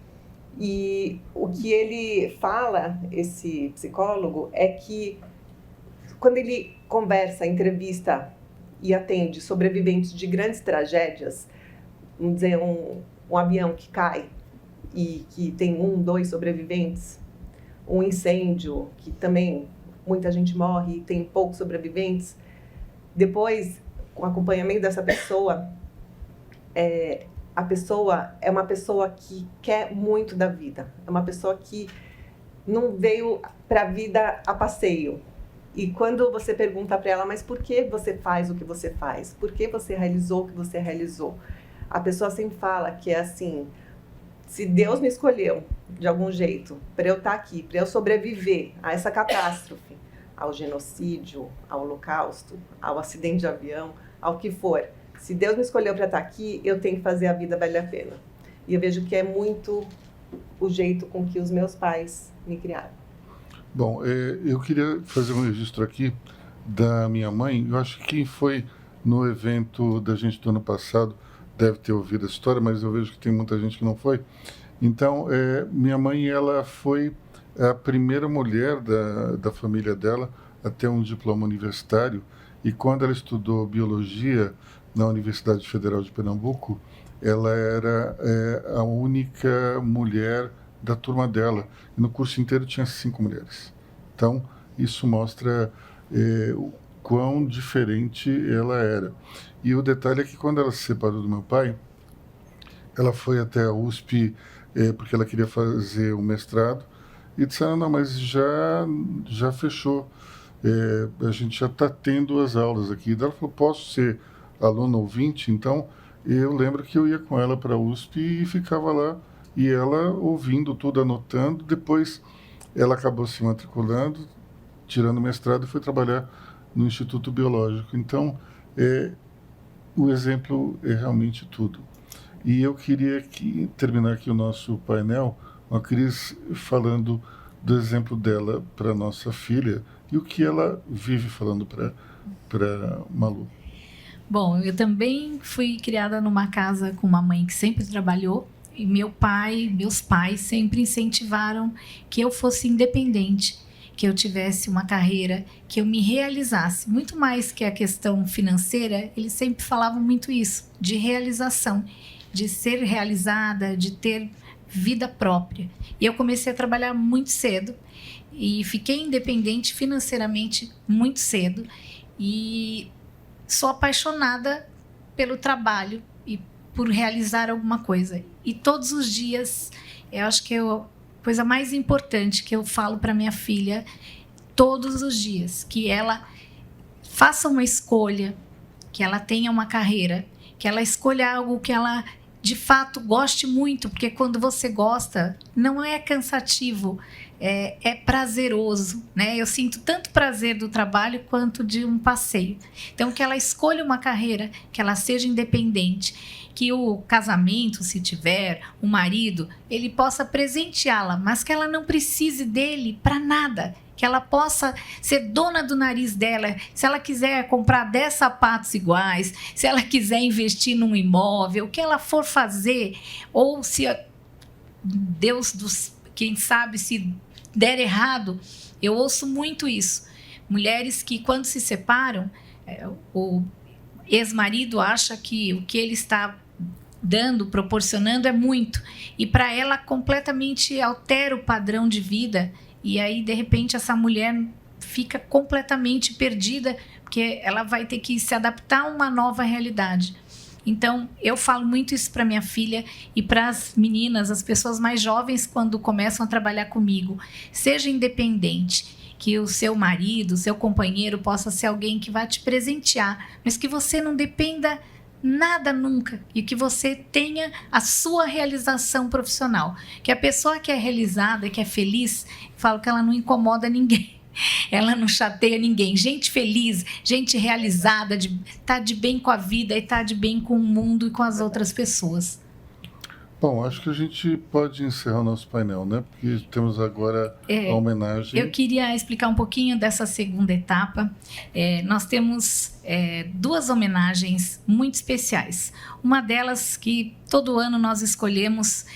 E o que ele fala, esse psicólogo, é que quando ele conversa, entrevista e atende sobreviventes de grandes tragédias, vamos dizer, um avião que cai e que tem 1, 2 sobreviventes, um incêndio que também muita gente morre e tem poucos sobreviventes, depois, com o acompanhamento dessa pessoa, a pessoa é uma pessoa que quer muito da vida, é uma pessoa que não veio para a vida a passeio. E quando você pergunta para ela, mas por que você faz o que você faz? Por que você realizou o que você realizou? A pessoa sempre fala que é assim, se Deus me escolheu de algum jeito para eu estar aqui, para eu sobreviver a essa catástrofe, ao genocídio, ao holocausto, ao acidente de avião, ao que for, se Deus me escolheu para estar aqui, eu tenho que fazer a vida valer a pena. E eu vejo que é muito o jeito com que os meus pais me criaram. Bom, eu queria fazer um registro aqui da minha mãe. Eu acho que quem foi no evento da gente do ano passado deve ter ouvido a história, mas eu vejo que tem muita gente que não foi. Então, minha mãe, ela foi a primeira mulher da família dela a ter um diploma universitário, e quando ela estudou biologia na Universidade Federal de Pernambuco, ela era a única mulher da turma dela. E no curso inteiro tinha 5 mulheres. Então, isso mostra o quão diferente ela era. E o detalhe é que quando ela se separou do meu pai, ela foi até a USP porque ela queria fazer o mestrado, e disseram, não, mas já fechou. A gente já está tendo as aulas aqui. Ela falou, posso ser aluno ouvinte? Então, eu lembro que eu ia com ela para a USP e ficava lá, e ela ouvindo tudo, anotando. Depois ela acabou se matriculando, tirando o mestrado, e foi trabalhar no Instituto Biológico. Então, o exemplo é realmente tudo. E eu queria terminar aqui o nosso painel com a Cris falando do exemplo dela para nossa filha e o que ela vive falando para Malu. Bom, eu também fui criada numa casa com uma mãe que sempre trabalhou, e meus pais sempre incentivaram que eu fosse independente, que eu tivesse uma carreira, que eu me realizasse. Muito mais que a questão financeira, eles sempre falavam muito isso, de realização, de ser realizada, de ter vida própria. E eu comecei a trabalhar muito cedo e fiquei independente financeiramente muito cedo, e sou apaixonada pelo trabalho e por realizar alguma coisa. E todos os dias, eu acho que a coisa mais importante que eu falo para minha filha, todos os dias, que ela faça uma escolha, que ela tenha uma carreira, que ela escolha algo que ela de fato goste muito, porque quando você gosta, não é cansativo, é prazeroso, né? Eu sinto tanto prazer do trabalho quanto de um passeio. Então, que ela escolha uma carreira, que ela seja independente, que o casamento, se tiver, o marido, ele possa presenteá-la, mas que ela não precise dele para nada, que ela possa ser dona do nariz dela. Se ela quiser comprar 10 sapatos iguais, se ela quiser investir num imóvel, o que ela for fazer, ou se quem sabe, se der errado. Eu ouço muito isso. Mulheres que, quando se separam, o ex-marido acha que o que ele está proporcionando é muito, e para ela completamente altera o padrão de vida. E aí, de repente, essa mulher fica completamente perdida, porque ela vai ter que se adaptar a uma nova realidade. Então, eu falo muito isso para minha filha e para as meninas, as pessoas mais jovens, quando começam a trabalhar comigo. Seja independente, que o seu marido, o seu companheiro possa ser alguém que vai te presentear, mas que você não dependa nada nunca, e que você tenha a sua realização profissional. Que a pessoa que é realizada, que é feliz, eu falo que ela não incomoda ninguém, ela não chateia ninguém. Gente feliz, gente realizada, tá de bem com a vida e tá de bem com o mundo e com as outras pessoas. Bom, acho que a gente pode encerrar o nosso painel, né? Porque temos agora a homenagem. Eu queria explicar um pouquinho dessa segunda etapa. Nós temos 2 homenagens muito especiais. Uma delas que todo ano nós escolhemos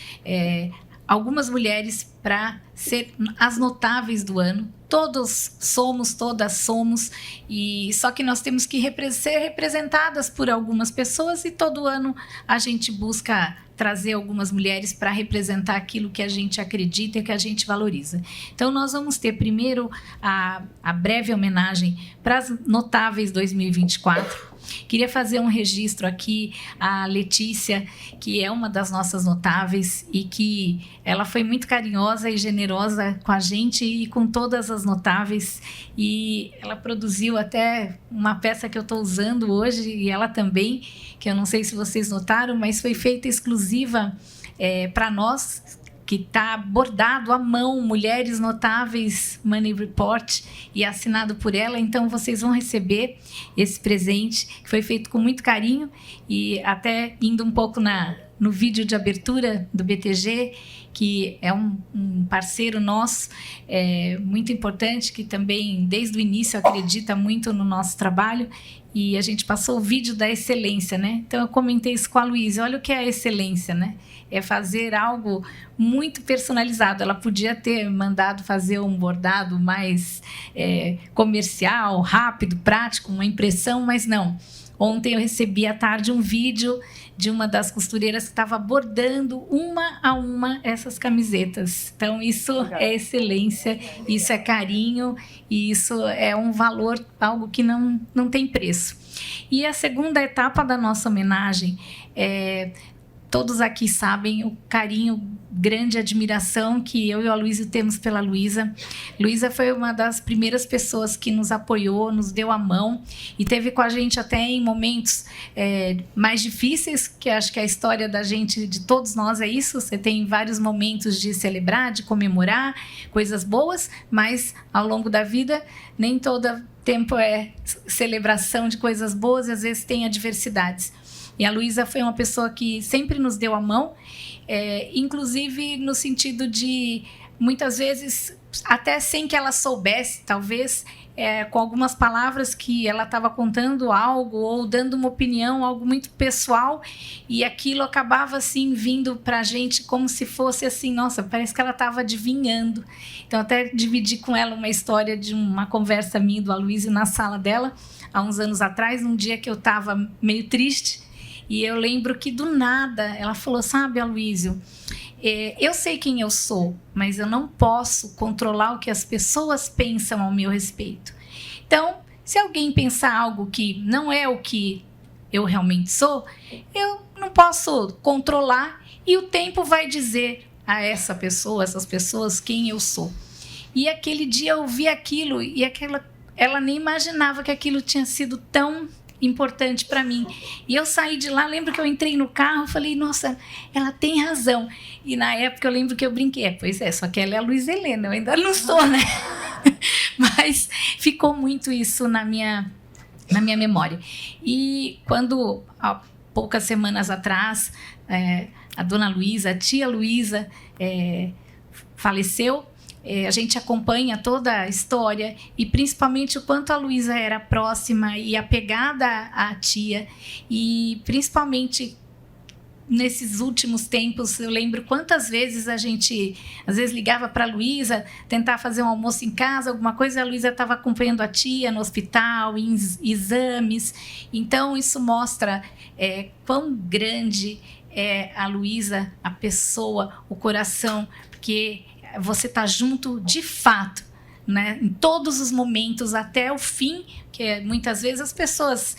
algumas mulheres para ser as notáveis do ano. Todos somos, todas somos, e só que nós temos que ser representadas por algumas pessoas, e todo ano a gente busca trazer algumas mulheres para representar aquilo que a gente acredita e que a gente valoriza. Então nós vamos ter primeiro a breve homenagem para as notáveis 2024. Queria fazer um registro aqui, a Letícia, que é uma das nossas notáveis e que ela foi muito carinhosa e generosa com a gente e com todas as notáveis, e ela produziu até uma peça que eu estou usando hoje, e ela também, que eu não sei se vocês notaram, mas foi feita exclusiva para nós, que está bordado à mão, Mulheres Notáveis Money Report, e assinado por ela. Então vocês vão receber esse presente, que foi feito com muito carinho, e até indo um pouco no vídeo de abertura do BTG, que é um parceiro nosso, muito importante, que também desde o início acredita muito no nosso trabalho, e a gente passou o vídeo da excelência, né? Então eu comentei isso com a Luísa, olha o que é a excelência, né? É fazer algo muito personalizado. Ela podia ter mandado fazer um bordado mais comercial, rápido, prático, uma impressão, mas não. Ontem eu recebi à tarde um vídeo de uma das costureiras que estava bordando uma a uma essas camisetas. Então isso é excelência, isso é carinho, e isso é um valor, algo que não tem preço. E a segunda etapa da nossa homenagem todos aqui sabem o carinho, grande admiração que eu e a Luísa temos pela Luísa. Luísa foi uma das primeiras pessoas que nos apoiou, nos deu a mão e teve com a gente até em momentos mais difíceis, que acho que a história da gente, de todos nós, é isso. Você tem vários momentos de celebrar, de comemorar, coisas boas, mas ao longo da vida nem todo tempo é celebração de coisas boas, às vezes tem adversidades. E a Luísa foi uma pessoa que sempre nos deu a mão, inclusive no sentido de, muitas vezes, até sem que ela soubesse, talvez, com algumas palavras que ela estava contando algo ou dando uma opinião, algo muito pessoal, e aquilo acabava assim vindo para a gente como se fosse assim, nossa, parece que ela estava adivinhando. Então até dividi com ela uma história de uma conversa minha do Aloysio na sala dela, há uns anos atrás, num dia que eu estava meio triste. E eu lembro que do nada ela falou, sabe, Aloysio, eu sei quem eu sou, mas eu não posso controlar o que as pessoas pensam ao meu respeito. Então, se alguém pensar algo que não é o que eu realmente sou, eu não posso controlar, e o tempo vai dizer a essa pessoa, essas pessoas, quem eu sou. E aquele dia eu vi aquilo, e ela nem imaginava que aquilo tinha sido tão importante para mim. E eu saí de lá, lembro que eu entrei no carro, falei, nossa, ela tem razão. E na época eu lembro que eu brinquei, pois é, só que ela é a Luísa Helena, eu ainda não sou, né? Mas ficou muito isso na minha memória. E quando, há poucas semanas atrás, a dona Luísa, a tia Luísa, faleceu, a gente acompanha toda a história e principalmente o quanto a Luísa era próxima e apegada à tia, e principalmente nesses últimos tempos eu lembro quantas vezes a gente às vezes ligava para a Luísa tentar fazer um almoço em casa, alguma coisa, a Luísa estava acompanhando a tia no hospital, em exames. Então isso mostra quão grande é a Luísa, a pessoa, o coração, porque você está junto de fato, né? Em todos os momentos, até o fim, que muitas vezes as pessoas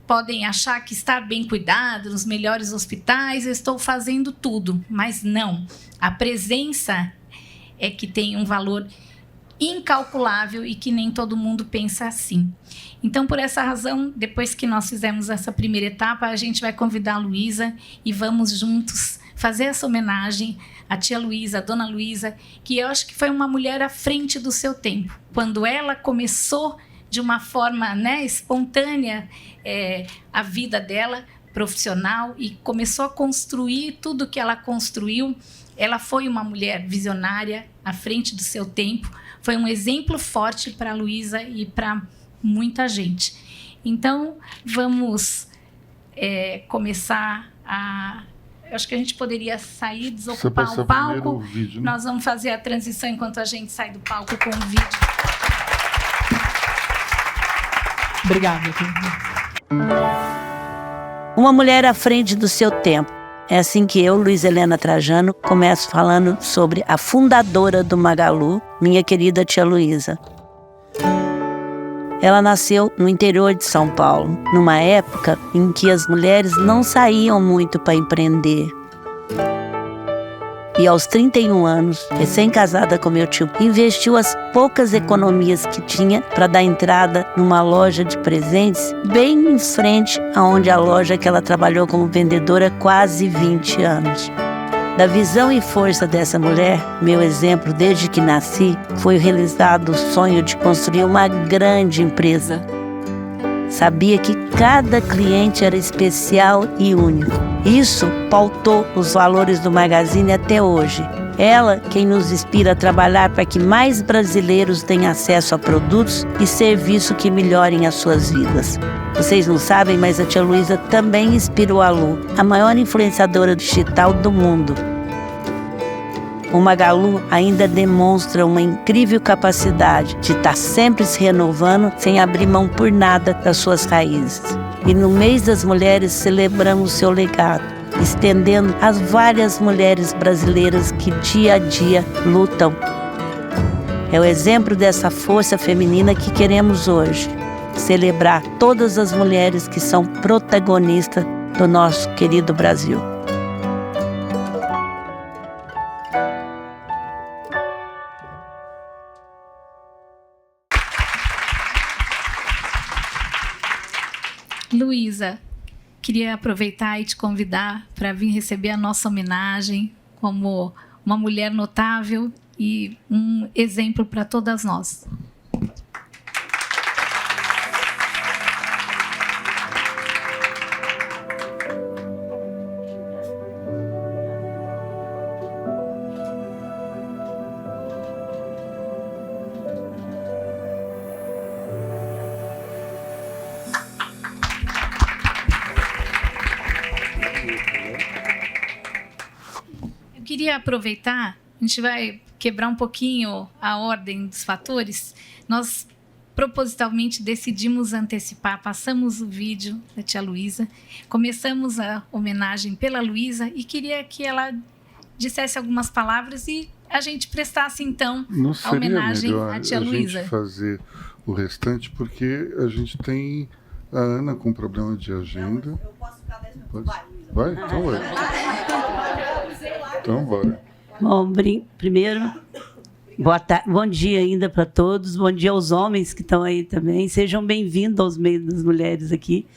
podem achar que estar bem cuidado, nos melhores hospitais, eu estou fazendo tudo, mas não. A presença é que tem um valor incalculável e que nem todo mundo pensa assim. Então, por essa razão, depois que nós fizemos essa primeira etapa, a gente vai convidar a Luísa e vamos juntos fazer essa homenagem à tia Luísa, a dona Luísa, que eu acho que foi uma mulher à frente do seu tempo. Quando ela começou de uma forma, né, espontânea a vida dela profissional e começou a construir tudo que ela construiu, ela foi uma mulher visionária à frente do seu tempo, foi um exemplo forte para a Luísa e para muita gente. Então, vamos começar a eu acho que a gente poderia sair, Você desocupar passa o primeiro palco. o vídeo, né? Nós vamos fazer a transição enquanto a gente sai do palco com o vídeo. Obrigada. Uma mulher à frente do seu tempo. É assim que eu, Luiz Helena Trajano, começo falando sobre a fundadora do Magalu, minha querida tia Luísa. Ela nasceu no interior de São Paulo, numa época em que as mulheres não saíam muito para empreender. E aos 31 anos, recém-casada com meu tio, investiu as poucas economias que tinha para dar entrada numa loja de presentes bem em frente aonde a loja que ela trabalhou como vendedora há quase 20 anos. Da visão e força dessa mulher, meu exemplo desde que nasci, foi realizado o sonho de construir uma grande empresa. Sabia que cada cliente era especial e único. Isso pautou os valores do Magazine até hoje. Ela quem nos inspira a trabalhar para que mais brasileiros tenham acesso a produtos e serviços que melhorem as suas vidas. Vocês não sabem, mas a tia Luísa também inspirou a Lu, a maior influenciadora digital do mundo. O Magalu ainda demonstra uma incrível capacidade de estar sempre se renovando sem abrir mão por nada das suas raízes. E no mês das mulheres celebramos seu legado, estendendo às várias mulheres brasileiras que dia a dia lutam. É o exemplo dessa força feminina que queremos hoje, celebrar todas as mulheres que são protagonistas do nosso querido Brasil. Luísa, queria aproveitar e te convidar para vir receber a nossa homenagem como uma mulher notável e um exemplo para todas nós. Queria aproveitar, a gente vai quebrar um pouquinho a ordem dos fatores. Nós propositalmente decidimos antecipar, passamos o vídeo da tia Luísa, começamos a homenagem pela Luísa e queria que ela dissesse algumas palavras e a gente prestasse então a homenagem à tia Luísa. A gente fazer o restante porque a gente tem a Ana com problema de agenda. Eu posso ficar 10 minutos. Vai? Então vai. Então, bora. Bom, primeiro, bom dia ainda para todos. Bom dia aos homens que estão aí também. Sejam bem-vindos aos meios das mulheres aqui.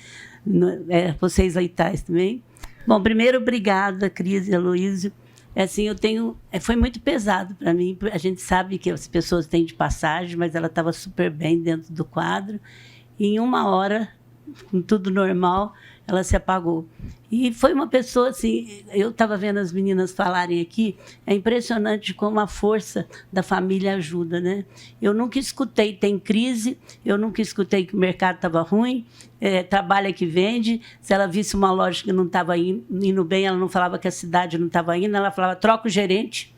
Vocês aí tais também. Bom, primeiro, obrigada, Cris e Aloysio. Assim, foi muito pesado para mim. A gente sabe que as pessoas têm de passagem, mas ela estava super bem dentro do quadro. E em 1 hora, com tudo normal, ela se apagou. E foi uma pessoa, assim, eu estava vendo as meninas falarem aqui, é impressionante como a força da família ajuda, né? Eu nunca escutei, tem crise, eu nunca escutei que o mercado estava ruim, trabalha que vende, se ela visse uma loja que não estava indo bem, ela não falava que a cidade não estava indo, ela falava, troca o gerente,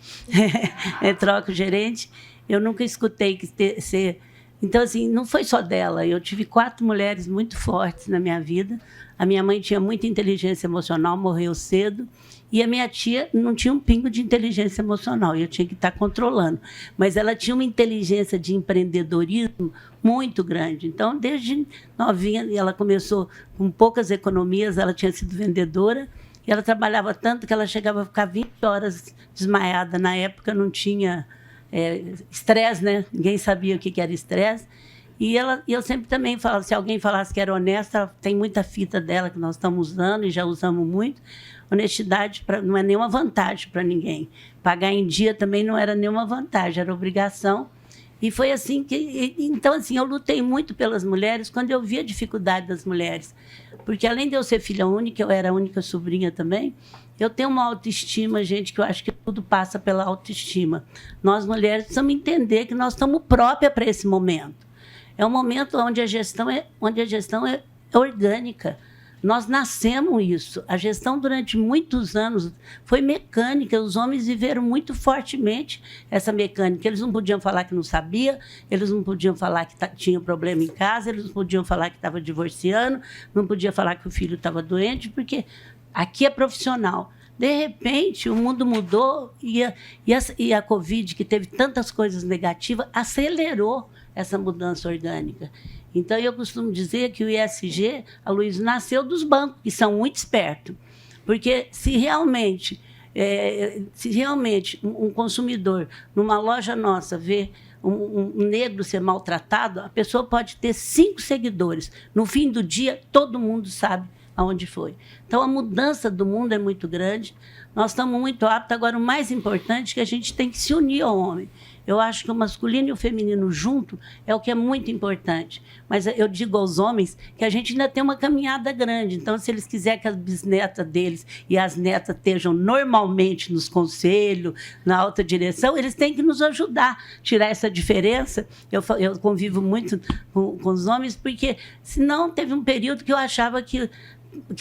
troca o gerente. Eu nunca escutei que ser... Então, assim, não foi só dela. Eu tive 4 mulheres muito fortes na minha vida. A minha mãe tinha muita inteligência emocional, morreu cedo. E a minha tia não tinha um pingo de inteligência emocional. E eu tinha que estar controlando. Mas ela tinha uma inteligência de empreendedorismo muito grande. Então, desde novinha, ela começou com poucas economias. Ela tinha sido vendedora. E ela trabalhava tanto que ela chegava a ficar 20 horas desmaiada. Na época, não tinha... estresse, né? Ninguém sabia o que era estresse. E eu sempre também falava, se alguém falasse que era honesta, tem muita fita dela que nós estamos usando e já usamos muito. Honestidade não é nenhuma vantagem para ninguém. Pagar em dia também não era nenhuma vantagem, era obrigação. E foi assim que... Então, assim, eu lutei muito pelas mulheres quando eu vi a dificuldade das mulheres. Porque, além de eu ser filha única, eu era a única sobrinha também, eu tenho uma autoestima, gente, que eu acho que tudo passa pela autoestima. Nós, mulheres, precisamos entender que nós estamos próprias para esse momento. É um momento onde a gestão é orgânica. Nós nascemos isso. A gestão, durante muitos anos, foi mecânica. Os homens viveram muito fortemente essa mecânica. Eles não podiam falar que não sabia, eles não podiam falar que tinha problema em casa, eles não podiam falar que estava divorciando, não podiam falar que o filho estava doente, porque aqui é profissional. De repente, o mundo mudou e a Covid, que teve tantas coisas negativas, acelerou essa mudança orgânica. Então, eu costumo dizer que o ISG, a Luísa, nasceu dos bancos, que são muito espertos. Porque se realmente um consumidor, numa loja nossa, vê um negro ser maltratado, a pessoa pode ter 5 seguidores. No fim do dia, todo mundo sabe aonde foi. Então, a mudança do mundo é muito grande. Nós estamos muito aptos. Agora, o mais importante é que a gente tem que se unir ao homem. Eu acho que o masculino e o feminino junto é o que é muito importante. Mas eu digo aos homens que a gente ainda tem uma caminhada grande. Então, se eles quiserem que as bisnetas deles e as netas estejam normalmente nos conselhos, na alta direção, eles têm que nos ajudar a tirar essa diferença. Eu convivo muito com os homens, porque senão teve um período que eu achava que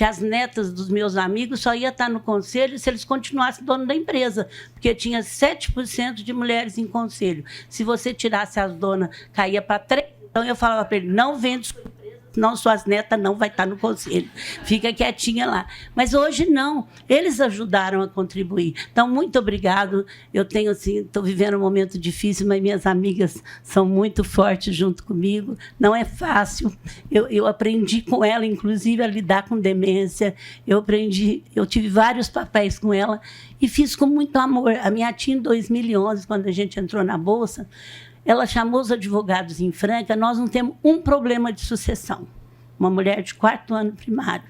as netas dos meus amigos só iam estar no conselho se eles continuassem dono da empresa, porque tinha 7% de mulheres em conselho. Se você tirasse as donas, caía para 3%. Então, eu falava para ele, não vende sua empresa, senão suas netas não vai estar no conselho. Fica quietinha lá. Mas hoje não. Eles ajudaram a contribuir. Então, muito obrigado. Eu tenho, assim, estou vivendo um momento difícil, mas minhas amigas são muito fortes junto comigo. Não é fácil. Eu aprendi com ela, inclusive, a lidar com demência. Eu tive vários papéis com ela e fiz com muito amor. A minha tia, em 2011, quando a gente entrou na Bolsa, ela chamou os advogados em Franca. Nós não temos um problema de sucessão. Uma mulher de 4º ano primário.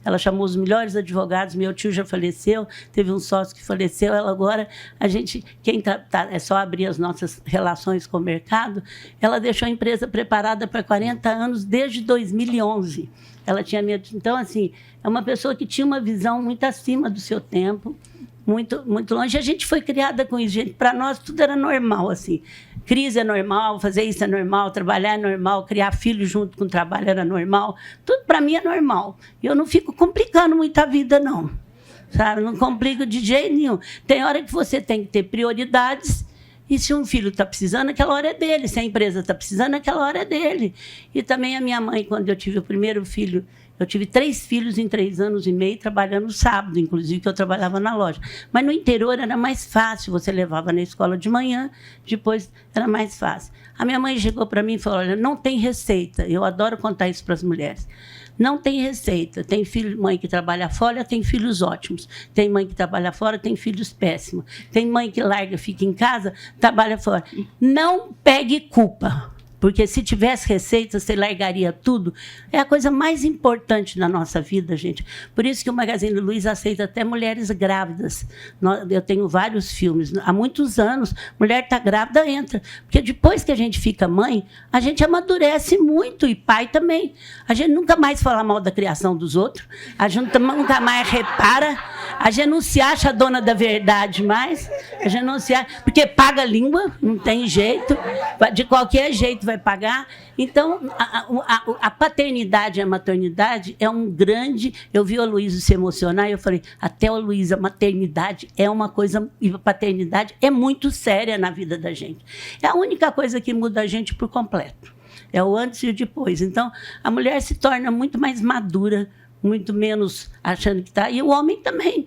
Ela chamou os melhores advogados. Meu tio já faleceu, teve um sócio que faleceu. Ela agora, é só abrir as nossas relações com o mercado. Ela deixou a empresa preparada para 40 anos desde 2011. Ela tinha medo. Então, assim, é uma pessoa que tinha uma visão muito acima do seu tempo, muito, muito longe. A gente foi criada com isso, gente. Para nós, tudo era normal, assim. Crise é normal, fazer isso é normal, trabalhar é normal, criar filho junto com o trabalho era normal. Tudo para mim é normal. Eu não fico complicando muito a vida, não. Sabe? Não complico de jeito nenhum. Tem hora que você tem que ter prioridades. E se um filho está precisando, aquela hora é dele. Se a empresa está precisando, aquela hora é dele. E também a minha mãe, quando eu tive o primeiro filho, eu tive 3 filhos em 3 anos e meio, trabalhando sábado, inclusive, que eu trabalhava na loja. Mas no interior era mais fácil, você levava na escola de manhã, depois era mais fácil. A minha mãe chegou para mim e falou, olha, não tem receita. Eu adoro contar isso para as mulheres. Não tem receita. Tem mãe que trabalha fora, tem filhos ótimos. Tem mãe que trabalha fora, tem filhos péssimos. Tem mãe que larga, fica em casa, trabalha fora. Não pegue culpa. Porque se tivesse receita, você largaria tudo. É a coisa mais importante na nossa vida, gente. Por isso que o Magazine Luiza aceita até mulheres grávidas. Eu tenho vários filmes. Há muitos anos, mulher está grávida, entra. Porque depois que a gente fica mãe, a gente amadurece muito, e pai também. A gente nunca mais fala mal da criação dos outros. A gente nunca mais repara. A gente não se acha dona da verdade mais. A gente não se acha, porque paga a língua, não tem jeito. De qualquer jeito vai pagar. Então, a paternidade e a maternidade é um grande... Eu vi o Luísa se emocionar e eu falei, até o Luísa, a maternidade é uma coisa... E a paternidade é muito séria na vida da gente. É a única coisa que muda a gente por completo. É o antes e o depois. Então, a mulher se torna muito mais madura, muito menos achando que está. E o homem também.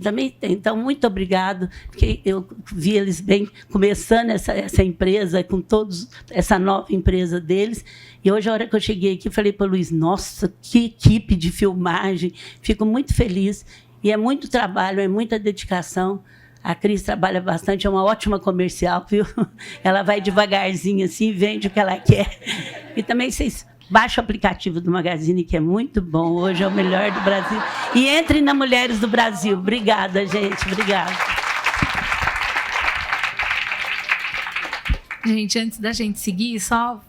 Também tem. Então, muito obrigado, porque eu vi eles bem começando essa empresa, com todos, essa nova empresa deles. E hoje, a hora que eu cheguei aqui, falei para o Luiz, nossa, que equipe de filmagem. Fico muito feliz. E é muito trabalho, é muita dedicação. A Cris trabalha bastante, é uma ótima comercial, viu? Ela vai devagarzinho assim, vende o que ela quer. E também vocês... Baixe o aplicativo do Magazine, que é muito bom. Hoje é o melhor do Brasil. E entre na Mulheres do Brasil. Obrigada, gente. Obrigada. Gente, antes da gente seguir, só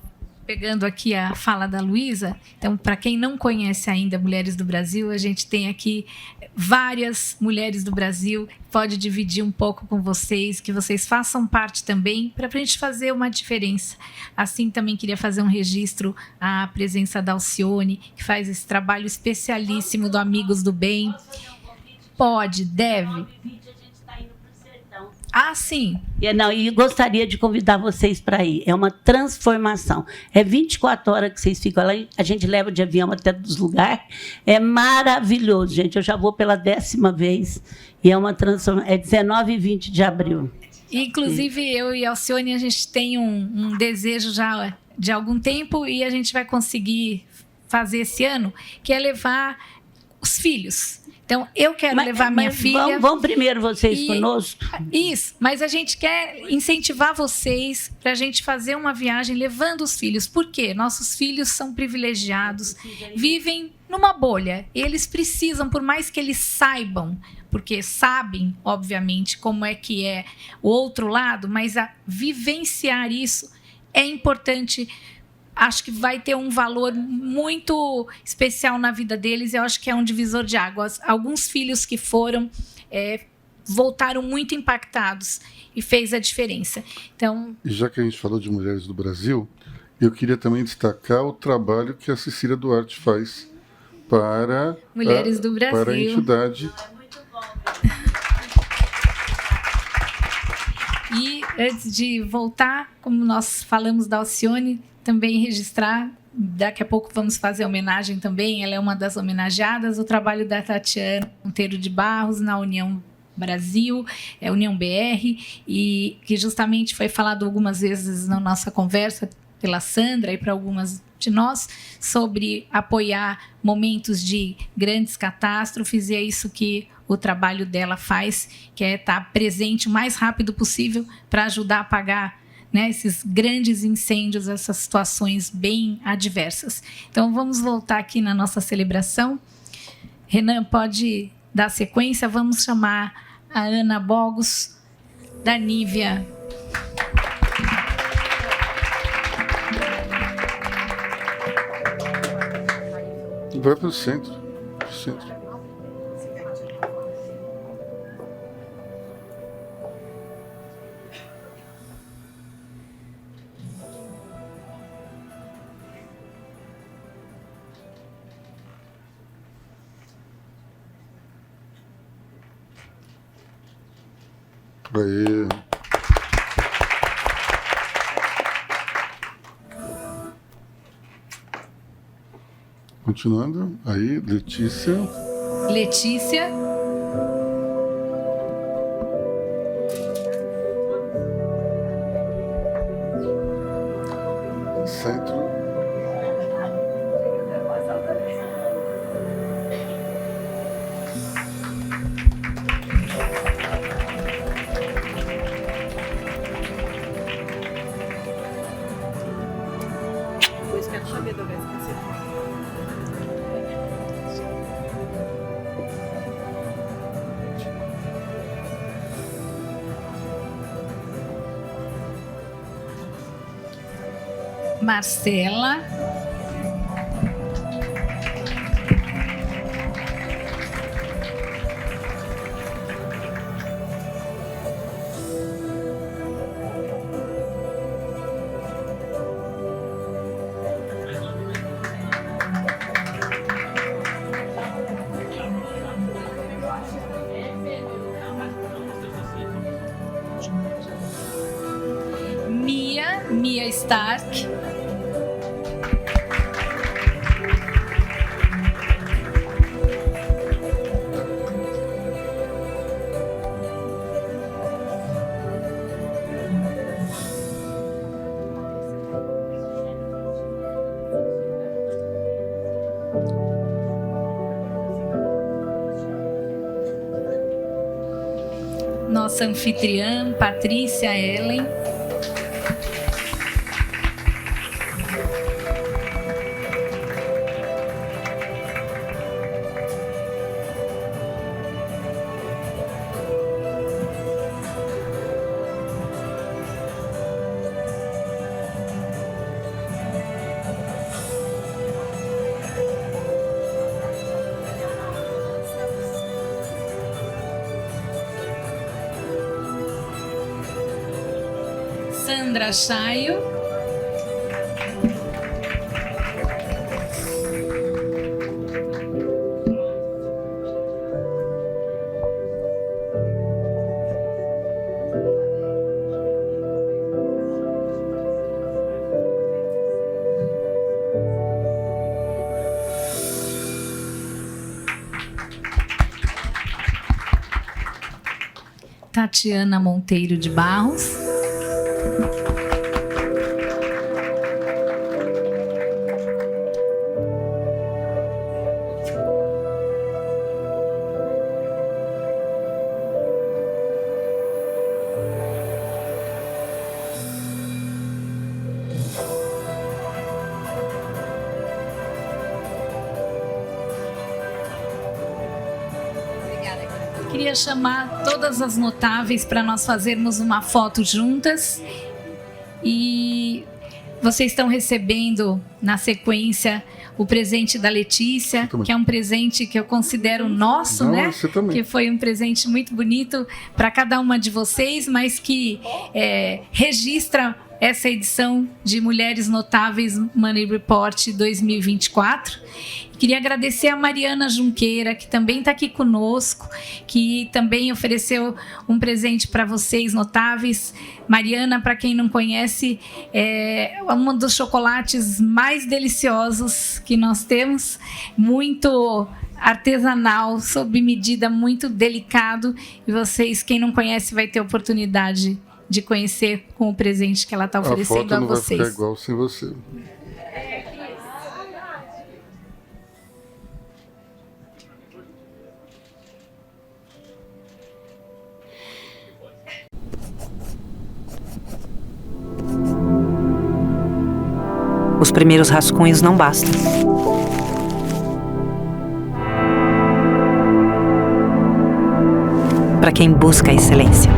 pegando aqui a fala da Luísa, então, para quem não conhece ainda Mulheres do Brasil, a gente tem aqui várias mulheres do Brasil, pode dividir um pouco com vocês, que vocês façam parte também, para a gente fazer uma diferença. Assim, também queria fazer um registro à presença da Alcione, que faz esse trabalho especialíssimo do Amigos do Bem. Pode, deve. Ah, sim. E gostaria de convidar vocês para ir. É uma transformação. É 24 horas que vocês ficam lá. A gente leva de avião até dos lugares. É maravilhoso, gente. Eu já vou pela 10ª vez. E é uma transformação. É 19 e 20 de abril. Inclusive, eu e a Alcione, a gente tem um desejo já de algum tempo e a gente vai conseguir fazer esse ano, que é levar os filhos. Então, eu quero levar minha filha... Vão primeiro vocês conosco? Isso, mas a gente quer incentivar vocês para a gente fazer uma viagem levando os filhos. Por quê? Nossos filhos são privilegiados, vivem numa bolha. Eles precisam, por mais que eles saibam, porque sabem, obviamente, como é que é o outro lado, mas a vivenciar isso é importante. Acho que vai ter um valor muito especial na vida deles. Eu acho que é um divisor de águas. Alguns filhos que foram voltaram muito impactados e fez a diferença. Então, e já que a gente falou de Mulheres do Brasil, eu queria também destacar o trabalho que a Cecília Duarte faz para Mulheres do Brasil. Para a entidade. E antes de voltar, como nós falamos da Alcione, também registrar, daqui a pouco vamos fazer homenagem também, ela é uma das homenageadas, o trabalho da Tatiana Monteiro de Barros na União Brasil, União BR, e que justamente foi falado algumas vezes na nossa conversa pela Sandra e para algumas de nós, sobre apoiar momentos de grandes catástrofes, e é isso que o trabalho dela faz, que é estar presente o mais rápido possível para ajudar a apagar, né, esses grandes incêndios, essas situações bem adversas. Então, vamos voltar aqui na nossa celebração. Renan, pode dar sequência? Vamos chamar a Ana Bogos, da Nívia. Vai para o centro. Aí. Continuando, aí, Letícia. Centro. Depois quero saber do resto. Marcela. Mia Stark. Nossa anfitriã, Patrícia Ellen. Sandra Chaio. Tatiana Monteiro de Barros. Queria chamar todas as notáveis para nós fazermos uma foto juntas. E vocês estão recebendo, na sequência, o presente da Letícia, que é um presente que eu considero nosso, né? Você também. Que foi um presente muito bonito para cada uma de vocês, mas que registra essa edição de Mulheres Notáveis Money Report 2024. Queria agradecer a Mariana Junqueira, que também está aqui conosco, que também ofereceu um presente para vocês, notáveis. Mariana, para quem não conhece, é um dos chocolates mais deliciosos que nós temos, muito artesanal, sob medida, muito delicado. E vocês, quem não conhece, vai ter oportunidade de conhecer com o presente que ela está oferecendo a vocês. A foto não vai ficar igual sem você. Os primeiros rascunhos não bastam. Para quem busca a excelência.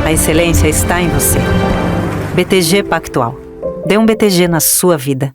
A excelência está em você. BTG Pactual. Dê um BTG na sua vida.